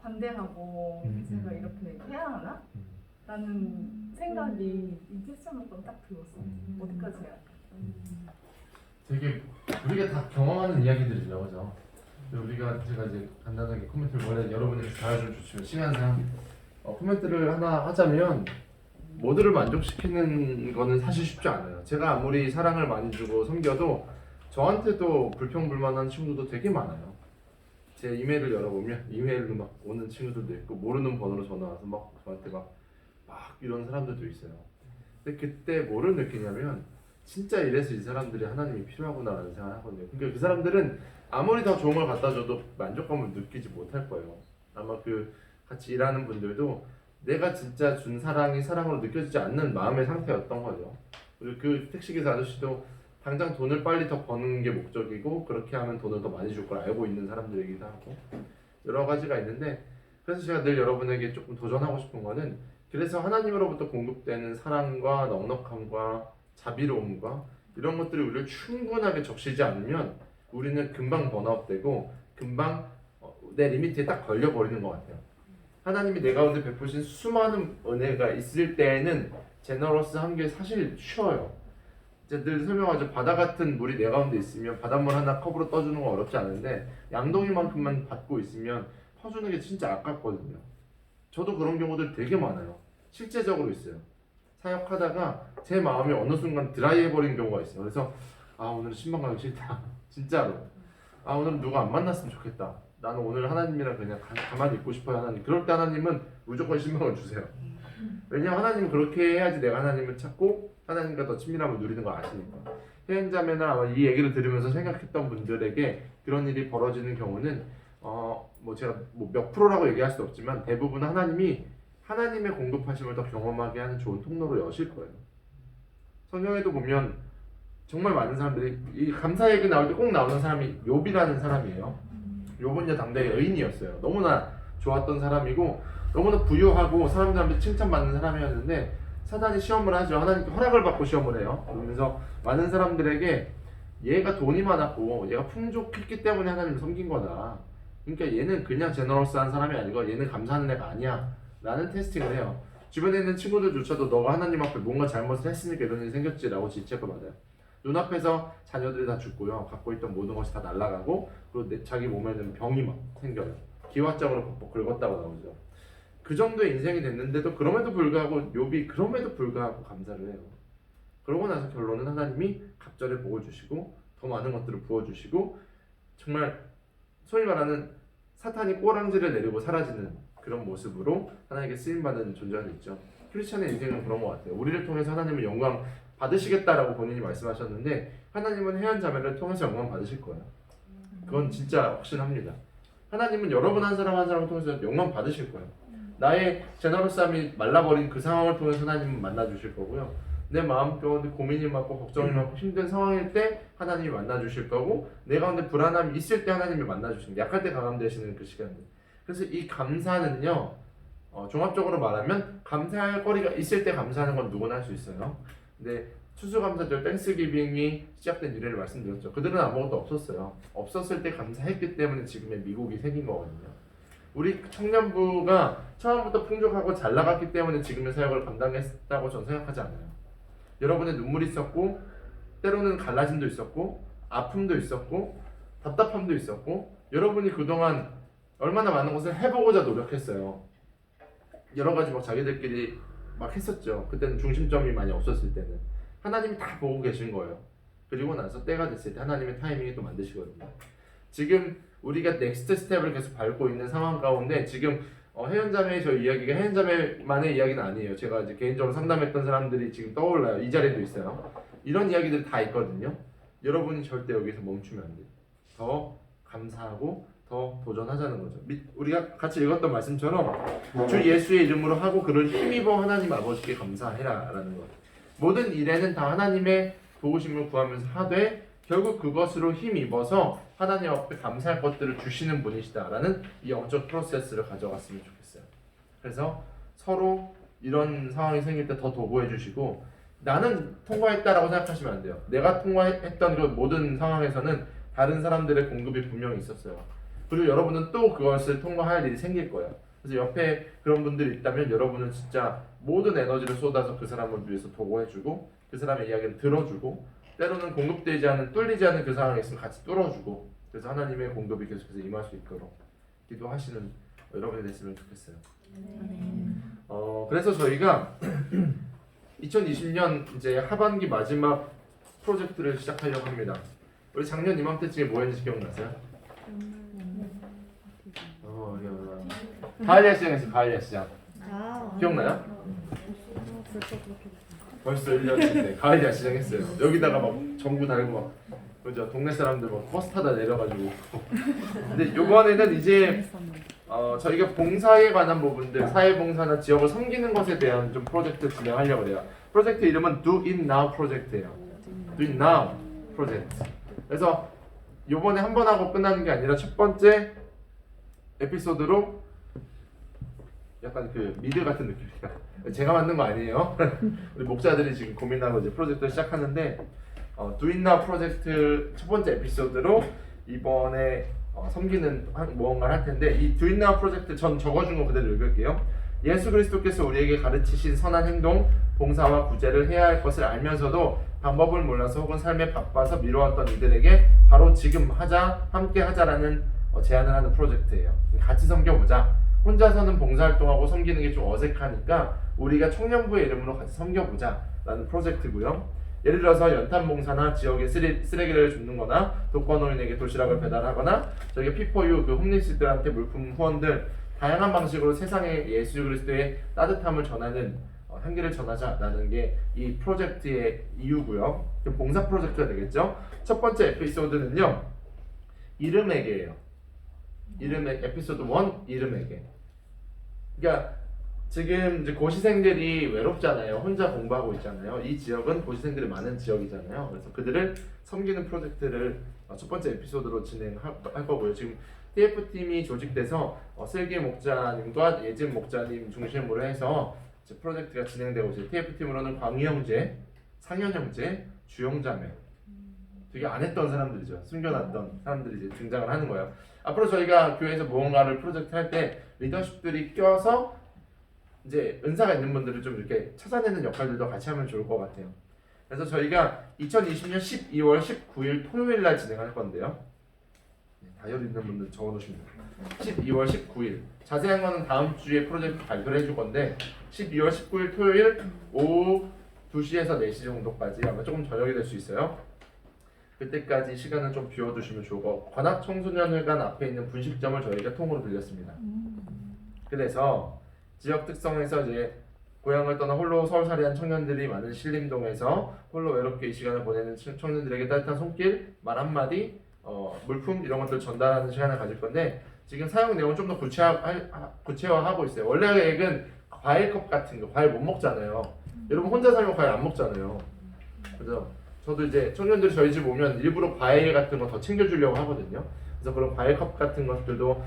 관대하고 제가 이렇게 해야 하나? 라는 생각이 이 캐스천만큼 딱 들었어요. 어디까지 해야 할까? 되게 우리가 다 경험하는 이야기들이죠, 그죠? 제가 이제 간단하게 코멘트를 원래 여러분이 달아주면 좋지만 시간상 코멘트를 하나 하자면 모두를 만족시키는 거는 사실 쉽지 않아요. 제가 아무리 사랑을 많이 주고 섬겨도 저한테도 불평불만한 친구도 되게 많아요. 제 이메일을 열어보면 이메일로 막 오는 친구들도 있고 모르는 번호로 전화 와서 막 저한테 막 이런 사람들도 있어요. 근데 그때 뭐를 느끼냐면 진짜 이래서 이 사람들이 하나님이 필요하구나라는 생각을 하거든요. 그러니까 그 사람들은 아무리 더 좋은 걸 갖다 줘도 만족감을 느끼지 못할 거예요. 아마 그 같이 일하는 분들도 내가 진짜 준 사랑이 사랑으로 느껴지지 않는 마음의 상태였던 거죠. 그리고 그 택시기사 아저씨도 당장 돈을 빨리 더 버는 게 목적이고 그렇게 하면 돈을 더 많이 줄 걸 알고 있는 사람들이기도 하고 여러 가지가 있는데 그래서 제가 늘 여러분에게 조금 도전하고 싶은 거는 그래서 하나님으로부터 공급되는 사랑과 넉넉함과 자비로움과 이런 것들이 우리를 충분하게 적시지 않으면 우리는 금방 번아웃되고 금방 내 리미트에 딱 걸려버리는 것 같아요. 하나님이 내 가운데 베푸신 수많은 은혜가 있을 때에는 제너러스한 게 사실 쉬워요. 제가 늘 설명하죠. 바다 같은 물이 내 가운데 있으면 바닷물 하나 컵으로 떠주는 건 어렵지 않은데 양동이만큼만 받고 있으면 퍼주는 게 진짜 아깝거든요. 저도 그런 경우들 되게 많아요. 실제적으로 있어요. 사역하다가 제 마음이 어느 순간 드라이해버린 경우가 있어요. 그래서 오늘 신방 가기 싫다. 진짜로. 오늘은 누가 안 만났으면 좋겠다. 나는 오늘 하나님이랑 그냥 가만히 있고 싶어요. 하나님. 그럴 때 하나님은 무조건 신방을 주세요. 왜냐면 하나님은 그렇게 해야지 내가 하나님을 찾고 하나님과 더 친밀함을 누리는 걸 아시니까. 해행자매나 아마 이 얘기를 들으면서 생각했던 분들에게 그런 일이 벌어지는 경우는 제가 몇 프로라고 얘기할 수 없지만 대부분 하나님이 하나님의 공급하심을 더 경험하게 하는 좋은 통로로 여실 거예요. 성경에도 보면 정말 많은 사람들이 이 감사 얘기 나올 때 꼭 나오는 사람이 욥이라는 사람이에요. 욥은 당대의 의인이었어요. 너무나 좋았던 사람이고 너무나 부유하고 사람들한테 칭찬받는 사람이었는데 사단이 시험을 하죠. 하나님께 허락을 받고 시험을 해요. 그러면서 많은 사람들에게 얘가 돈이 많았고 얘가 풍족했기 때문에 하나님을 섬긴 거다. 그러니까 얘는 그냥 제너러스한 사람이 아니고 얘는 감사하는 애가 아니야 라는 테스팅을 해요. 주변에 있는 친구들조차도 너가 하나님 앞에 뭔가 잘못을 했으니까 이런 일이 생겼지 라고 지적을 받아요. 눈앞에서 자녀들이 다 죽고요. 갖고 있던 모든 것이 다 날아가고 그리고 자기 몸에는 병이 막 생겨요. 기와장으로 벅벅 긁었다고 나오죠. 그 정도의 인생이 됐는데도 그럼에도 불구하고 욥이 그럼에도 불구하고 감사를 해요. 그러고 나서 결론은 하나님이 갑절에 복을 주시고 더 많은 것들을 부어주시고 정말 소위 말하는 사탄이 꼬랑지를 내리고 사라지는 그런 모습으로 하나님께 쓰임받는 존재가 있죠. 크리스천의 인생은 그런 것 같아요. 우리를 통해서 하나님은 영광 받으시겠다라고 본인이 말씀하셨는데 하나님은 해안 자매를 통해서 영광 받으실 거예요. 그건 진짜 확신합니다. 하나님은 여러분 한 사람 한 사람을 통해서 영광 받으실 거예요. 나의 제너러스함이 말라버린 그 상황을 통해서 하나님은 만나주실 거고요. 내 마음 가운데 고민이 많고 걱정이 많고 힘든 상황일 때 하나님이 만나주실 거고, 내 가운데 불안함이 있을 때 하나님이 만나주시는, 약할 때 강함되시는 그 시간들. 그래서 이 감사는요, 종합적으로 말하면 감사할 거리가 있을 때 감사하는 건 누구나 할 수 있어요. 근데 추수감사절 땡스기빙이 시작된 이래를 말씀드렸죠. 그들은 아무것도 없었어요. 없었을 때 감사했기 때문에 지금의 미국이 생긴 거거든요. 우리 청년부가 처음부터 풍족하고 잘 나갔기 때문에 지금의 사역을 감당했다고 저는 생각하지 않아요. 여러분의 눈물이 있었고, 때로는 갈라짐도 있었고, 아픔도 있었고, 답답함도 있었고, 여러분이 그동안 얼마나 많은 것을 해보고자 노력했어요. 여러 가지 막 자기들끼리 막 했었죠. 그때는 중심점이 많이 없었을 때는. 하나님이 다 보고 계신 거예요. 그리고 나서 때가 됐을 때 하나님의 타이밍이 또 만드시거든요. 지금 우리가 넥스트 스텝을 계속 밟고 있는 상황 가운데 지금 혜연자매의 저 이야기가 혜연자매만의 이야기는 아니에요. 제가 이제 개인적으로 상담했던 사람들이 지금 떠올라요. 이 자리에도 있어요. 이런 이야기들이 다 있거든요. 여러분이 절대 여기서 멈추면 안 돼요. 더 감사하고 더 도전하자는 거죠. 우리가 같이 읽었던 말씀처럼 주 예수의 이름으로 하고 그를 힘입어 하나님 아버지께 감사해라 라는 것. 모든 일에는 다 하나님의 도우심을 구하면서 하되 결국 그것으로 힘입어서 하나님 앞에 감사할 것들을 주시는 분이시다라는 이 영적 프로세스를 가져갔으면 좋겠어요. 그래서 서로 이런 상황이 생길 때 더 도구해 주시고, 나는 통과했다라고 생각하시면 안 돼요. 내가 통과했던 그 모든 상황에서는 다른 사람들의 공급이 분명히 있었어요. 그리고 여러분은 또 그것을 통과할 일이 생길 거예요. 그래서 옆에 그런 분들이 있다면 여러분은 진짜 모든 에너지를 쏟아서 그 사람을 위해서 도구해주고, 그 사람의 이야기를 들어주고, 때로는 공급되지 않은, 뚫리지 않은 그 상황에 있으면 같이 뚫어주고, 그래서 하나님의 공급이 계속해서 임할 수 있도록 기도하시는 여러분이 됐으면 좋겠어요. 그래서 저희가 2020년 이제 하반기 마지막 프로젝트를 시작하려고 합니다. 우리 작년 이맘때쯤에 뭐 했는지 기억나세요? 가을 야시장에서 가을 야시장. 기억나요? 벌써 1년인데 가을 야시장 했어요. 여기다가 막 전구 달고 막 그죠? 동네 사람들 막 버스 타다 내려가지고. 근데 이번에는 이제 저희가 봉사에 관한 부분들, 사회봉사나 지역을 섬기는 것에 대한 좀 프로젝트 진행하려고 해요. 프로젝트 이름은 Do It Now 프로젝트예요. Do It Now 프로젝트. 그래서 이번에 한 번 하고 끝나는 게 아니라 첫 번째 에피소드로 약간 그 미드 같은 느낌이야. 제가 만든 거 아니에요. 우리 목사들이 지금 고민하고 이제 프로젝트를 시작하는데 Do It Now 프로젝트 첫 번째 에피소드로 이번에 섬기는 무언가를 할 텐데, 이 Do It Now 프로젝트 전 적어준 거 그대로 읽을게요. 예수 그리스도께서 우리에게 가르치신 선한 행동, 봉사와 구제를 해야 할 것을 알면서도 방법을 몰라서 혹은 삶에 바빠서 미뤄왔던 이들에게 바로 지금 하자, 함께 하자라는 제안을 하는 프로젝트예요. 같이 섬겨보자. 혼자서는 봉사활동하고 섬기는 게 좀 어색하니까 우리가 청년부의 이름으로 같이 섬겨보자 라는 프로젝트고요. 예를 들어서 연탄봉사나 지역에 쓰레기를 줍는 거나 독거노인에게 도시락을 배달하거나 저희가 P4U 그 홈리스들한테 물품 후원들, 다양한 방식으로 세상에 예수 그리스도의 따뜻함을 전하는 향기를 전하자라는 게 이 프로젝트의 이유고요. 봉사 프로젝트가 되겠죠. 첫 번째 에피소드는요, 이름에게예요. 이름에 에피소드 1 이름에게. 그러니까 지금 이제 고시생들이 외롭잖아요. 혼자 공부하고 있잖아요. 이 지역은 고시생들이 많은 지역이잖아요. 그래서 그들을 섬기는 프로젝트를 첫 번째 에피소드로 진행할 거고요. 지금 TF팀이 조직돼서 슬기 목자님과 예진 목자님 중심으로 해서 프로젝트가 진행되고 있어요. TF팀으로는 광희 형제, 상현 형제, 주영자매, 되게 안 했던 사람들이죠. 숨겨놨던 사람들이 이제 등장을 하는 거예요. 앞으로 저희가 교회에서 무언가를 프로젝트 할 때 리더십들이 껴서 이제 은사가 있는 분들을 좀 이렇게 찾아내는 역할들도 같이 하면 좋을 것 같아요. 그래서 저희가 2020년 12월 19일 토요일 날 진행할 건데요. 다이어리 있는 분들 적어놓으시면 돼요. 12월 19일. 자세한 거는 다음 주에 프로젝트 발표를 해줄 건데 12월 19일 토요일 오후 2시에서 4시 정도까지, 아마 조금 저녁이 될 수 있어요. 그때까지 시간을 좀 비워두시면 좋고, 관악 청소년회관 앞에 있는 분식점을 저희가 통으로 빌렸습니다. 그래서 지역 특성에서 이제 고향을 떠나 홀로 서울살이한 청년들이 많은 신림동에서 홀로 외롭게 이 시간을 보내는 청년들에게 따뜻한 손길, 말 한마디, 물품 이런 것들 전달하는 시간을 가질 건데, 지금 사용 내용을 좀 더 구체화하고 있어요. 원래 계획은 과일컵 같은 거, 과일 못 먹잖아요. 여러분 혼자 살면 과일 안 먹잖아요. 그래서 저도 이제 청년들이 저희 집 오면 일부러 과일 같은 거 더 챙겨주려고 하거든요. 그래서 그런 과일컵 같은 것들도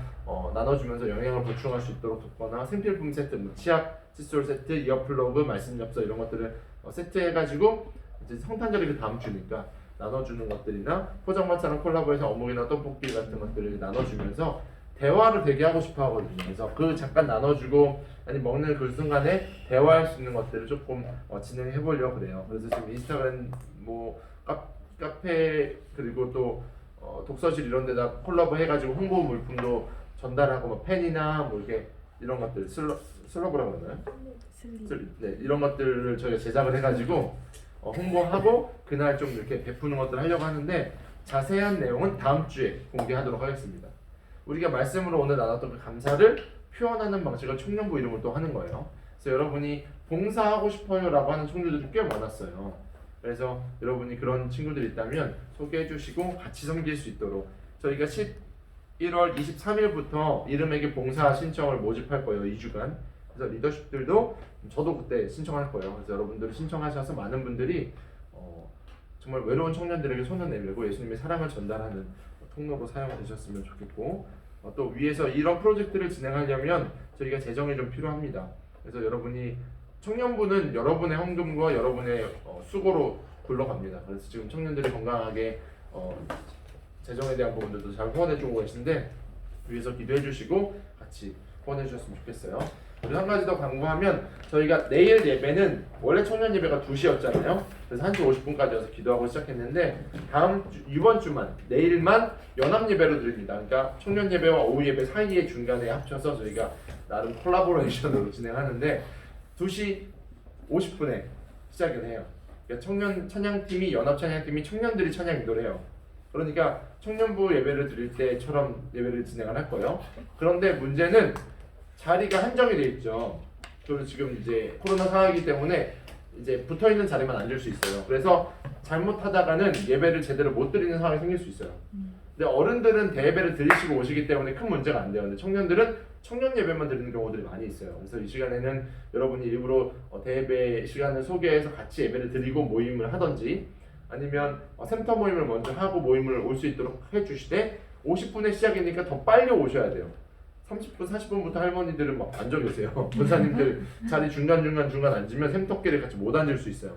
나눠주면서 영양을 보충할 수 있도록 돕거나 생필품 세트, 뭐 치약, 칫솔 세트, 이어플러그, 말씀 엽서 이런 것들을 세트해가지고 이제 성탄절이 그 다음 주니까 나눠주는 것들이나 포장마차랑 콜라보해서 어묵이나 떡볶이 같은 것들을 나눠주면서 대화를 되게 하고 싶어 하거든요. 그래서 그 잠깐 나눠주고 아니 먹는 그 순간에 대화할 수 있는 것들을 조금 진행해 보려고 그래요. 그래서 지금 인스타그램 뭐 카페 그리고 또 독서실 이런 데다 콜라보 해가지고 홍보 물품도 전달하고 뭐 펜이나 뭐 이렇게 이런 것들 슬러브라고 그러나요? 네, 이런 것들을 저희가 제작을 해가지고 홍보하고 그날 좀 이렇게 베푸는 것들을 하려고 하는데 자세한 내용은 다음 주에 공개하도록 하겠습니다. 우리가 말씀으로 오늘 나눴던 그 감사를 표현하는 방식을 청년부 이름으로 또 하는 거예요. 그래서 여러분이 봉사하고 싶어요 라고 하는 청년들이 꽤 많았어요. 그래서 여러분이 그런 친구들이 있다면 소개해 주시고 같이 섬길 수 있도록 저희가 11월 23일부터 이름에게 봉사 신청을 모집할 거예요. 2주간. 그래서 리더십들도 저도 그때 신청할 거예요. 그래서 여러분들이 신청하셔서 많은 분들이 정말 외로운 청년들에게 손을 내밀고 예수님의 사랑을 전달하는 통로로 사용되셨으면 좋겠고 또 위에서 이런 프로젝트를 진행하려면 저희가 재정이 좀 필요합니다. 그래서 여러분이 청년부는 여러분의 헌금과 여러분의 수고로 굴러갑니다. 그래서 지금 청년들이 건강하게 재정에 대한 부분들도 잘 후원해주고 계신데 위에서 기도해 주시고 같이 후원해 주셨으면 좋겠어요. 그리고 한 가지 더 광고하면 저희가 내일 예배는 원래 청년 예배가 2시였잖아요. 그래서 1시 50분까지여서 기도하고 시작했는데 이번 주만 내일만 연합 예배로 드립니다. 그러니까 청년 예배와 오후 예배 사이에 중간에 합쳐서 저희가 나름 콜라보레이션으로 진행하는데 2시 50분에 시작을 해요. 그러니까 청년 찬양팀이 연합 찬양팀이 청년들이 찬양 인도를 해요. 그러니까 청년부 예배를 드릴 때처럼 예배를 진행을 할 거예요. 그런데 문제는 자리가 한정이 돼 있죠. 그리고 지금 이제 코로나 상황이기 때문에 이제 붙어 있는 자리만 앉을 수 있어요. 그래서 잘못하다가는 예배를 제대로 못 드리는 상황이 생길 수 있어요. 근데 어른들은 대예배를 드리시고 오시기 때문에 큰 문제가 안 돼요. 근데 청년들은 청년 예배만 드리는 경우들이 많이 있어요. 그래서 이 시간에는 여러분이 일부러 대예배 시간을 소개해서 같이 예배를 드리고 모임을 하든지 아니면 센터 모임을 먼저 하고 모임을 올 수 있도록 해주시되 50분에 시작이니까 더 빨리 오셔야 돼요. 30분, 40분부터 할머니들은 막 앉아 계세요. 권사님들 자리 중간 앉으면 샘토끼를 같이 못 앉을 수 있어요.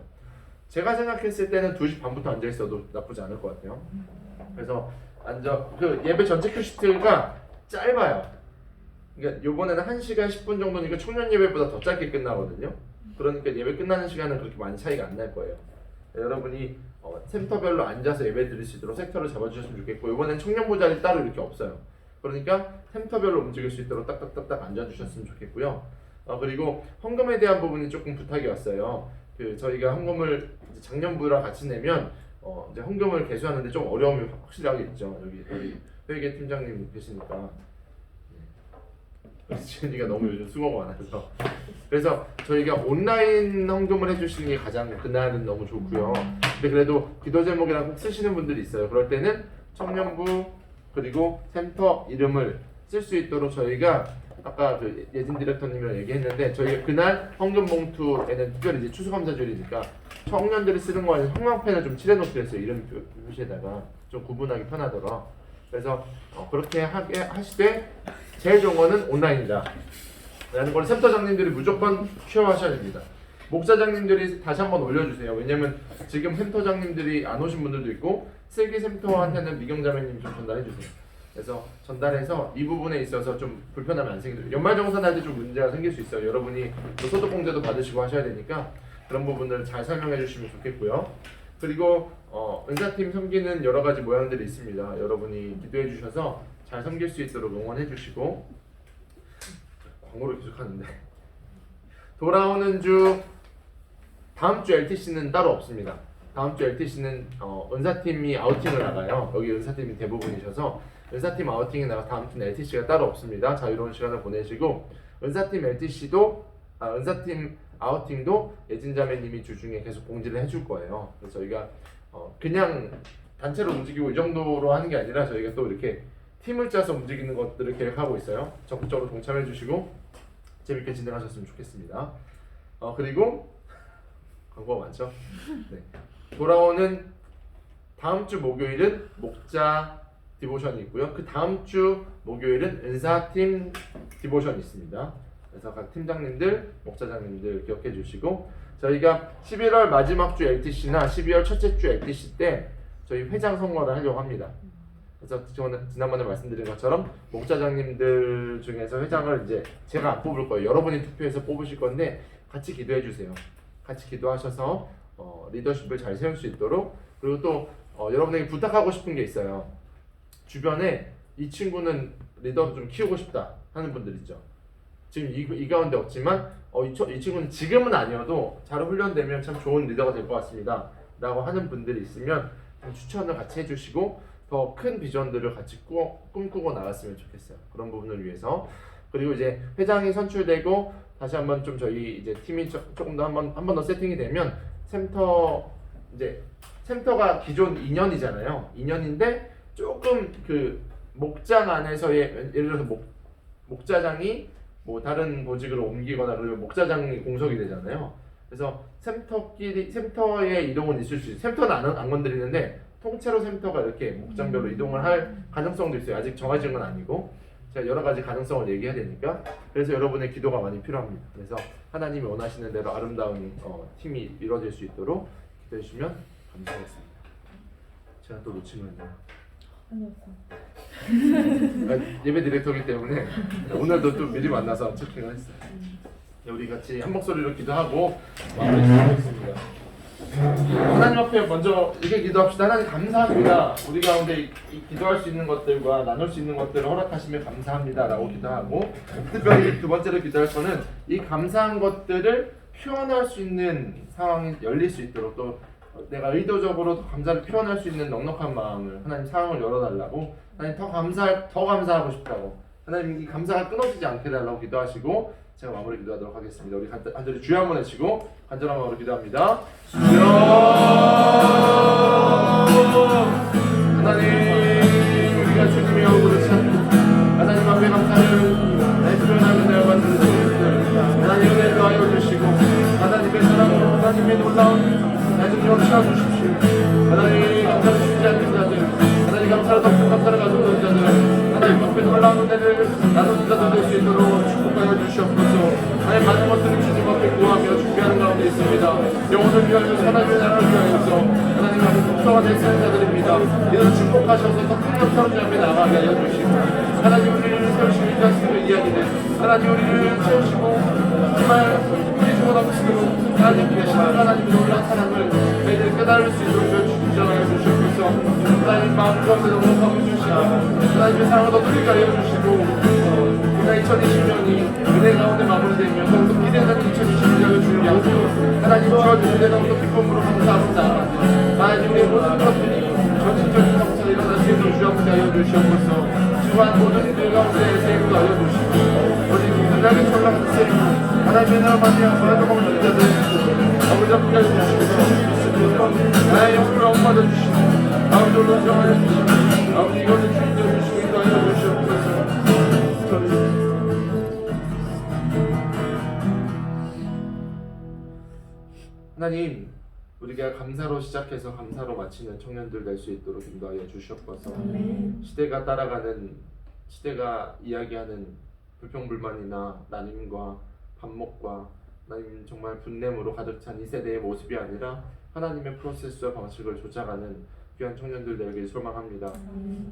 제가 생각했을 때는 2시 반부터 앉아 있어도 나쁘지 않을 것 같아요. 그래서 그 예배 전체 큐시트가 짧아요. 그러니까 이번에는 1시간 10분 정도니까 청년 예배보다 더 짧게 끝나거든요. 그러니까 예배 끝나는 시간은 그렇게 많이 차이가 안 날 거예요. 여러분이 샘터별로 앉아서 예배 드릴 수 있도록 섹터를 잡아주셨으면 좋겠고 이번엔 청년부 자리 따로 이렇게 없어요. 그러니까 샘터별로 움직일 수 있도록 딱딱딱딱 앉아주셨으면 좋겠고요. 그리고 헌금에 대한 부분이 조금 부탁이 왔어요. 저희가 헌금을 작년부랑 같이 내면 이제 헌금을 개수하는데 좀 어려움이 확실히 하겠죠. 여기 회계 팀장님 계시니까. 지은이가 너무 요즘 수고가 많아서 그래서 저희가 온라인 헌금을 해주시는 게 가장 그날은 너무 좋고요. 근데 그래도 기도 제목이랑 꼭 쓰시는 분들이 있어요. 그럴 때는 청년부 그리고 센터 이름을 쓸 수 있도록 저희가 아까 그 예진 디렉터님이랑 얘기했는데 저희가 그날 헌금 봉투에는 특별히 이제 추수감사절이니까 청년들이 쓰는 거 아니라 형광펜을 좀 칠해놓기로 했어요. 이름 표시에다가 좀 구분하기 편하도록. 그래서 그렇게 하시되 제일 좋은 거는 온라인이다 라는 걸 센터장님들이 무조건 취하셔야 됩니다. 목사장님들이 다시 한번 올려주세요. 왜냐면 지금 센터장님들이 안 오신 분들도 있고 슬기 센터한테는 미경자매님 좀 전달해주세요. 그래서 전달해서 이 부분에 있어서 좀 불편함이 안 생기도록 연말정산할 때 좀 문제가 생길 수 있어요. 여러분이 소득공제도 받으시고 하셔야 되니까 그런 부분들 잘 설명해 주시면 좋겠고요. 그리고 은사팀 섬기는 여러 가지 모양들이 있습니다. 여러분이 기도해 주셔서 잘 섬길 수 있도록 응원해 주시고 광고를 계속 하는데 돌아오는 주 다음 주 LTC는 따로 없습니다. 다음 주 LTC는 은사팀이 아우팅을 나가요. 여기 은사팀이 대부분이셔서 은사팀 아우팅이 나가 다음 주는 LTC가 따로 없습니다. 자유로운 시간을 보내시고 은사팀 LTC도 은사팀 아우팅도 예진자매님이 주중에 계속 공지를 해줄 거예요. 그래서 저희가 그냥 단체로 움직이고 이 정도로 하는 게 아니라 저희가 또 이렇게 팀을 짜서 움직이는 것들을 계획하고 있어요. 적극적으로 동참해 주시고 재밌게 진행하셨으면 좋겠습니다. 그리고 광고가 많죠? 네. 돌아오는 다음 주 목요일은 목자 디보션이 있고요. 그 다음 주 목요일은 은사팀 디보션이 있습니다. 그래서 각 팀장님들, 목자장님들 기억해 주시고 저희가 11월 마지막 주 LTC나 12월 첫째 주 LTC 때 저희 회장 선거를 하려고 합니다. 그래서 저는 지난번에 말씀드린 것처럼 목자장님들 중에서 회장을 이제 제가 안 뽑을 거예요. 여러분이 투표해서 뽑으실 건데 같이 기도해 주세요. 같이 기도하셔서 리더십을 잘 세울 수 있도록 그리고 또 여러분에게 부탁하고 싶은 게 있어요. 주변에 이 친구는 리더로 좀 키우고 싶다 하는 분들 있죠. 지금 이 가운데 없지만 이 친구는 지금은 아니어도 잘 훈련되면 참 좋은 리더가 될 것 같습니다 라고 하는 분들이 있으면 좀 추천을 같이 해주시고 더 큰 비전들을 같이 꿈꾸고 나갔으면 좋겠어요. 그런 부분을 위해서. 그리고 이제 회장이 선출되고 다시 한번 좀 저희 이제 팀이 조금 더 한 번 더 세팅이 되면 샘터가 기존 2년이잖아요. 2년인데 조금 그 목장 안에서의 예를 들어서 목자장이 뭐 다른 보직으로 옮기거나 그러면 목자장이 공석이 되잖아요. 그래서 샘터의 이동은 있을 수 있어요. 샘터는 안 건드리는데 통째로 샘터가 이렇게 목장별로 이동을 할 가능성도 있어요. 아직 정해진 건 아니고 제가 여러 가지 가능성을 얘기해야 되니까 그래서 여러분의 기도가 많이 필요합니다. 그래서 하나님이 원하시는 대로 아름다운 팀이 이루어질 수 있도록 기도해 주시면 감사하겠습니다. 제가 또 놓치면 예배 디렉터이기 때문에 오늘도 또 미리 만나서 체킹을 했어요. 우리 같이 한 목소리로 기도하고 마무리 하겠습니다. 하나님 앞에 먼저 이렇게 기도합시다. 하나님 감사합니다. 우리 가운데 이 기도할 수 있는 것들과 나눌 수 있는 것들을 허락하시면 감사합니다 라고 기도하고 특별히 두 번째로 기도할 거는 이 감사한 것들을 표현할 수 있는 상황이 열릴 수 있도록 또 내가 의도적으로 더 감사를 표현할 수 있는 넉넉한 마음을 하나님 상황을 열어달라고 하나님 더 감사하고 싶다고 하나님 이 감사가 끊어지지 않게 달라고 기도하시고 제가 마무리 기도하도록 하겠습니다. 우리 간절히 주여 한번 외치고 간절한 마음으로 기도합니다. 주여 하나님 우리가 주님의 얼굴을 찾고 하나님 앞에 감사를 표현하는 날 받는 것들 하나님 은혜를 더하여 주시고 하나님의 사랑으로 하나님의 놀라운 하나님 역사 주십시오. 하나님 감사를 주지 않는 자들 하나님 감사를 덮는 감사를 가져오는 자들 하나님 앞에 놀라운 은혜를 나누는 자들 될 수 있도록 축복하여 주시옵소서. 하나님 많은 것들을 주님 앞에 구하며 준비하는 가운데 있습니다. 영혼을 위하여 하나님의 나라를 위하여서 하나님 앞에 독서가 될 자들입니다. 이들을 축복하셔서 더 큰 역사를 앞에 나가게 하여 주시고 하나님 우리를 세우시고 이 자식의 이야기들 하나님 우리를 세우시고 정말 우리 주고 넘치도록 하나님 계신 하나님 놀라운 사랑을 저희들 깨달을 수 있도록 주장하여 주시옵소서. 하나님 마음 가운데 넉넉하게 주시고 하나님의 사랑을 더 크게 하여 주시고 우리가 2020년이 은혜 가운데 마무리되며 더욱더 기대하는 2021년을 준비하고 하나님 주어주신 은혜 가운데 기쁨으로 감사합니다. 하나님 우리의 모든 것들이 전진적인 성찰이 일어날 수 있도록 주옵소서 하여 주시옵소서. 주한 모든 일 가운데 세임도 하여 주시고 우리 누군가에게 졸라는 세임 하나님의 나라 받으며 소화조금 얻는 자들 아버지 앞에 주시옵소서. 나의 영혼을 엄마도 주시고 아버지 올라 정하여 주시고 아버지 이것을 주인되어 주시고 인도하여 주시옵소서. 하나님 우리가 감사로 시작해서 감사로 마치는 청년들 될 수 있도록 인도하여 주시옵소서. 시대가 이야기하는 불평불만이나 나님과 반목과 하나님 정말 분냄으로 가득 찬 이 세대의 모습이 아니라 하나님의 프로세스와 방식을 조작하는 귀한 청년들 되길 소망합니다.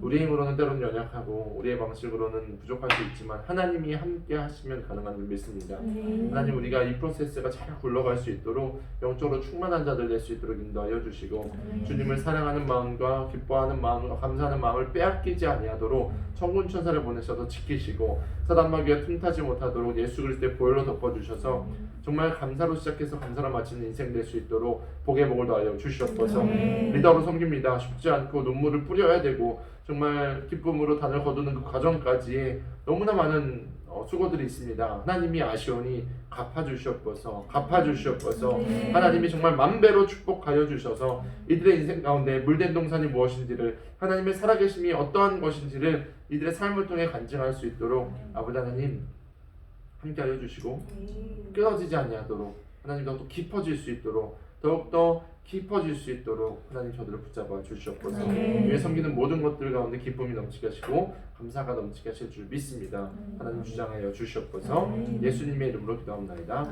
우리의 힘으로는 때로는 연약하고 우리의 방식으로는 부족할 수 있지만 하나님이 함께 하시면 가능한 줄 믿습니다. 하나님 우리가 이 프로세스가 잘 굴러갈 수 있도록 영적으로 충만한 자들 될 수 있도록 인도하여 주시고 주님을 사랑하는 마음과 기뻐하는 마음과 감사하는 마음을 빼앗기지 아니하도록 천군 천사를 보내셔서 지키시고 사단마귀가 틈타지 못하도록 예수 그리스도의 보혈로 덮어주셔서 정말 감사로 시작해서 감사로 마치는 인생 될 수 있도록 복의 복을 더하여 주시옵소서. 리더로 섬깁니다. 쉽지 않고 눈물을 뿌려야 되고 정말 기쁨으로 단을 거두는 그 과정까지 너무나 많은 수고들이 있습니다. 하나님이 아시오니 갚아주시옵소서. 하나님이 정말 만배로 축복하여 주셔서 이들의 인생 가운데 물된 동산이 무엇인지를, 하나님의 살아계심이 어떠한 것인지를 이들의 삶을 통해 간증할 수 있도록 아버지 하나님 함께하여 주시고, 끊어지지 아니하도록 하나님 더욱더 깊어질 수 있도록, 더욱더 깊어질 수 있도록 하나님 저들을 붙잡아 주시옵소서. 위에 섬기는 모든 것들 가운데 기쁨이 넘치게 하시고 감사가 넘치게 하실 줄 믿습니다. 하나님 주장하여 주시옵소서. 예수님의 이름으로 기도합니다.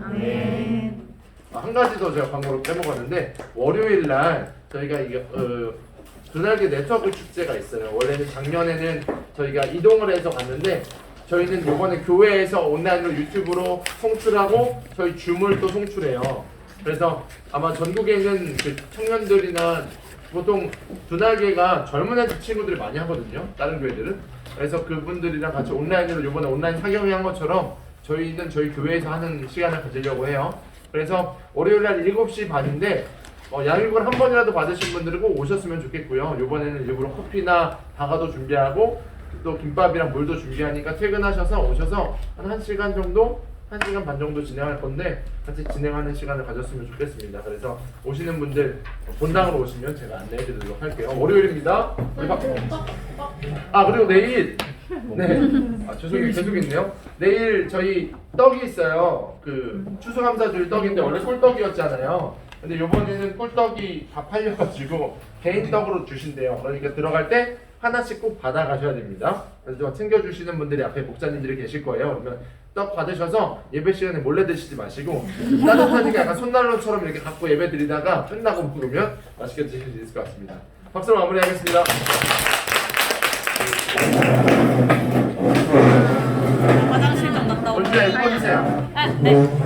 한 가지 더 제가 광고로 빼먹었는데, 월요일 날 저희가 이게 두날개 네트워크 축제가 있어요. 원래는 작년에는 저희가 이동을 해서 갔는데, 저희는 이번에 교회에서 온라인으로 유튜브로 송출하고 저희 줌을 또 송출해요. 그래서 아마 전국에 있는 그 청년들이나 보통 두날개가 젊은 애들 친구들이 많이 하거든요. 다른 교회들은. 그래서 그분들이랑 같이 온라인으로 이번에 온라인 사경회 한 것처럼 저희는 저희 교회에서 하는 시간을 가지려고 해요. 그래서 월요일날 7시 반인데 양육을 한 번이라도 받으신 분들은 꼭 오셨으면 좋겠고요. 이번에는 일부러 커피나 다가도 준비하고 또 김밥이랑 물도 준비하니까 퇴근하셔서 오셔서 한 1시간 정도, 1시간 반 정도 진행할 건데 같이 진행하는 시간을 가졌으면 좋겠습니다. 그래서 오시는 분들 본당으로 오시면 제가 안내해 드리도록 할게요. 월요일입니다. 그리고 내일 죄송해요. 계속 있네요. 내일 저희 떡이 있어요. 그 추수감사절 떡인데 원래 꿀떡이었잖아요. 근데 이번에는 꿀떡이 다 팔려가지고 개인 떡으로 주신대요. 그러니까 들어갈 때 하나씩 꼭 받아가셔야 됩니다. 그래서 챙겨주시는 분들이 앞에 목사님들이 계실 거예요. 그러면 떡 받으셔서 예배 시간에 몰래 드시지 마시고 따뜻하니까 약간 손난로처럼 이렇게 갖고 예배 드리다가 끝나고 먹으면 맛있게 드실 수 있을 것 같습니다. 박수로 마무리하겠습니다. 화장실 좀 갔다 올게요. 꺼주세요. 네.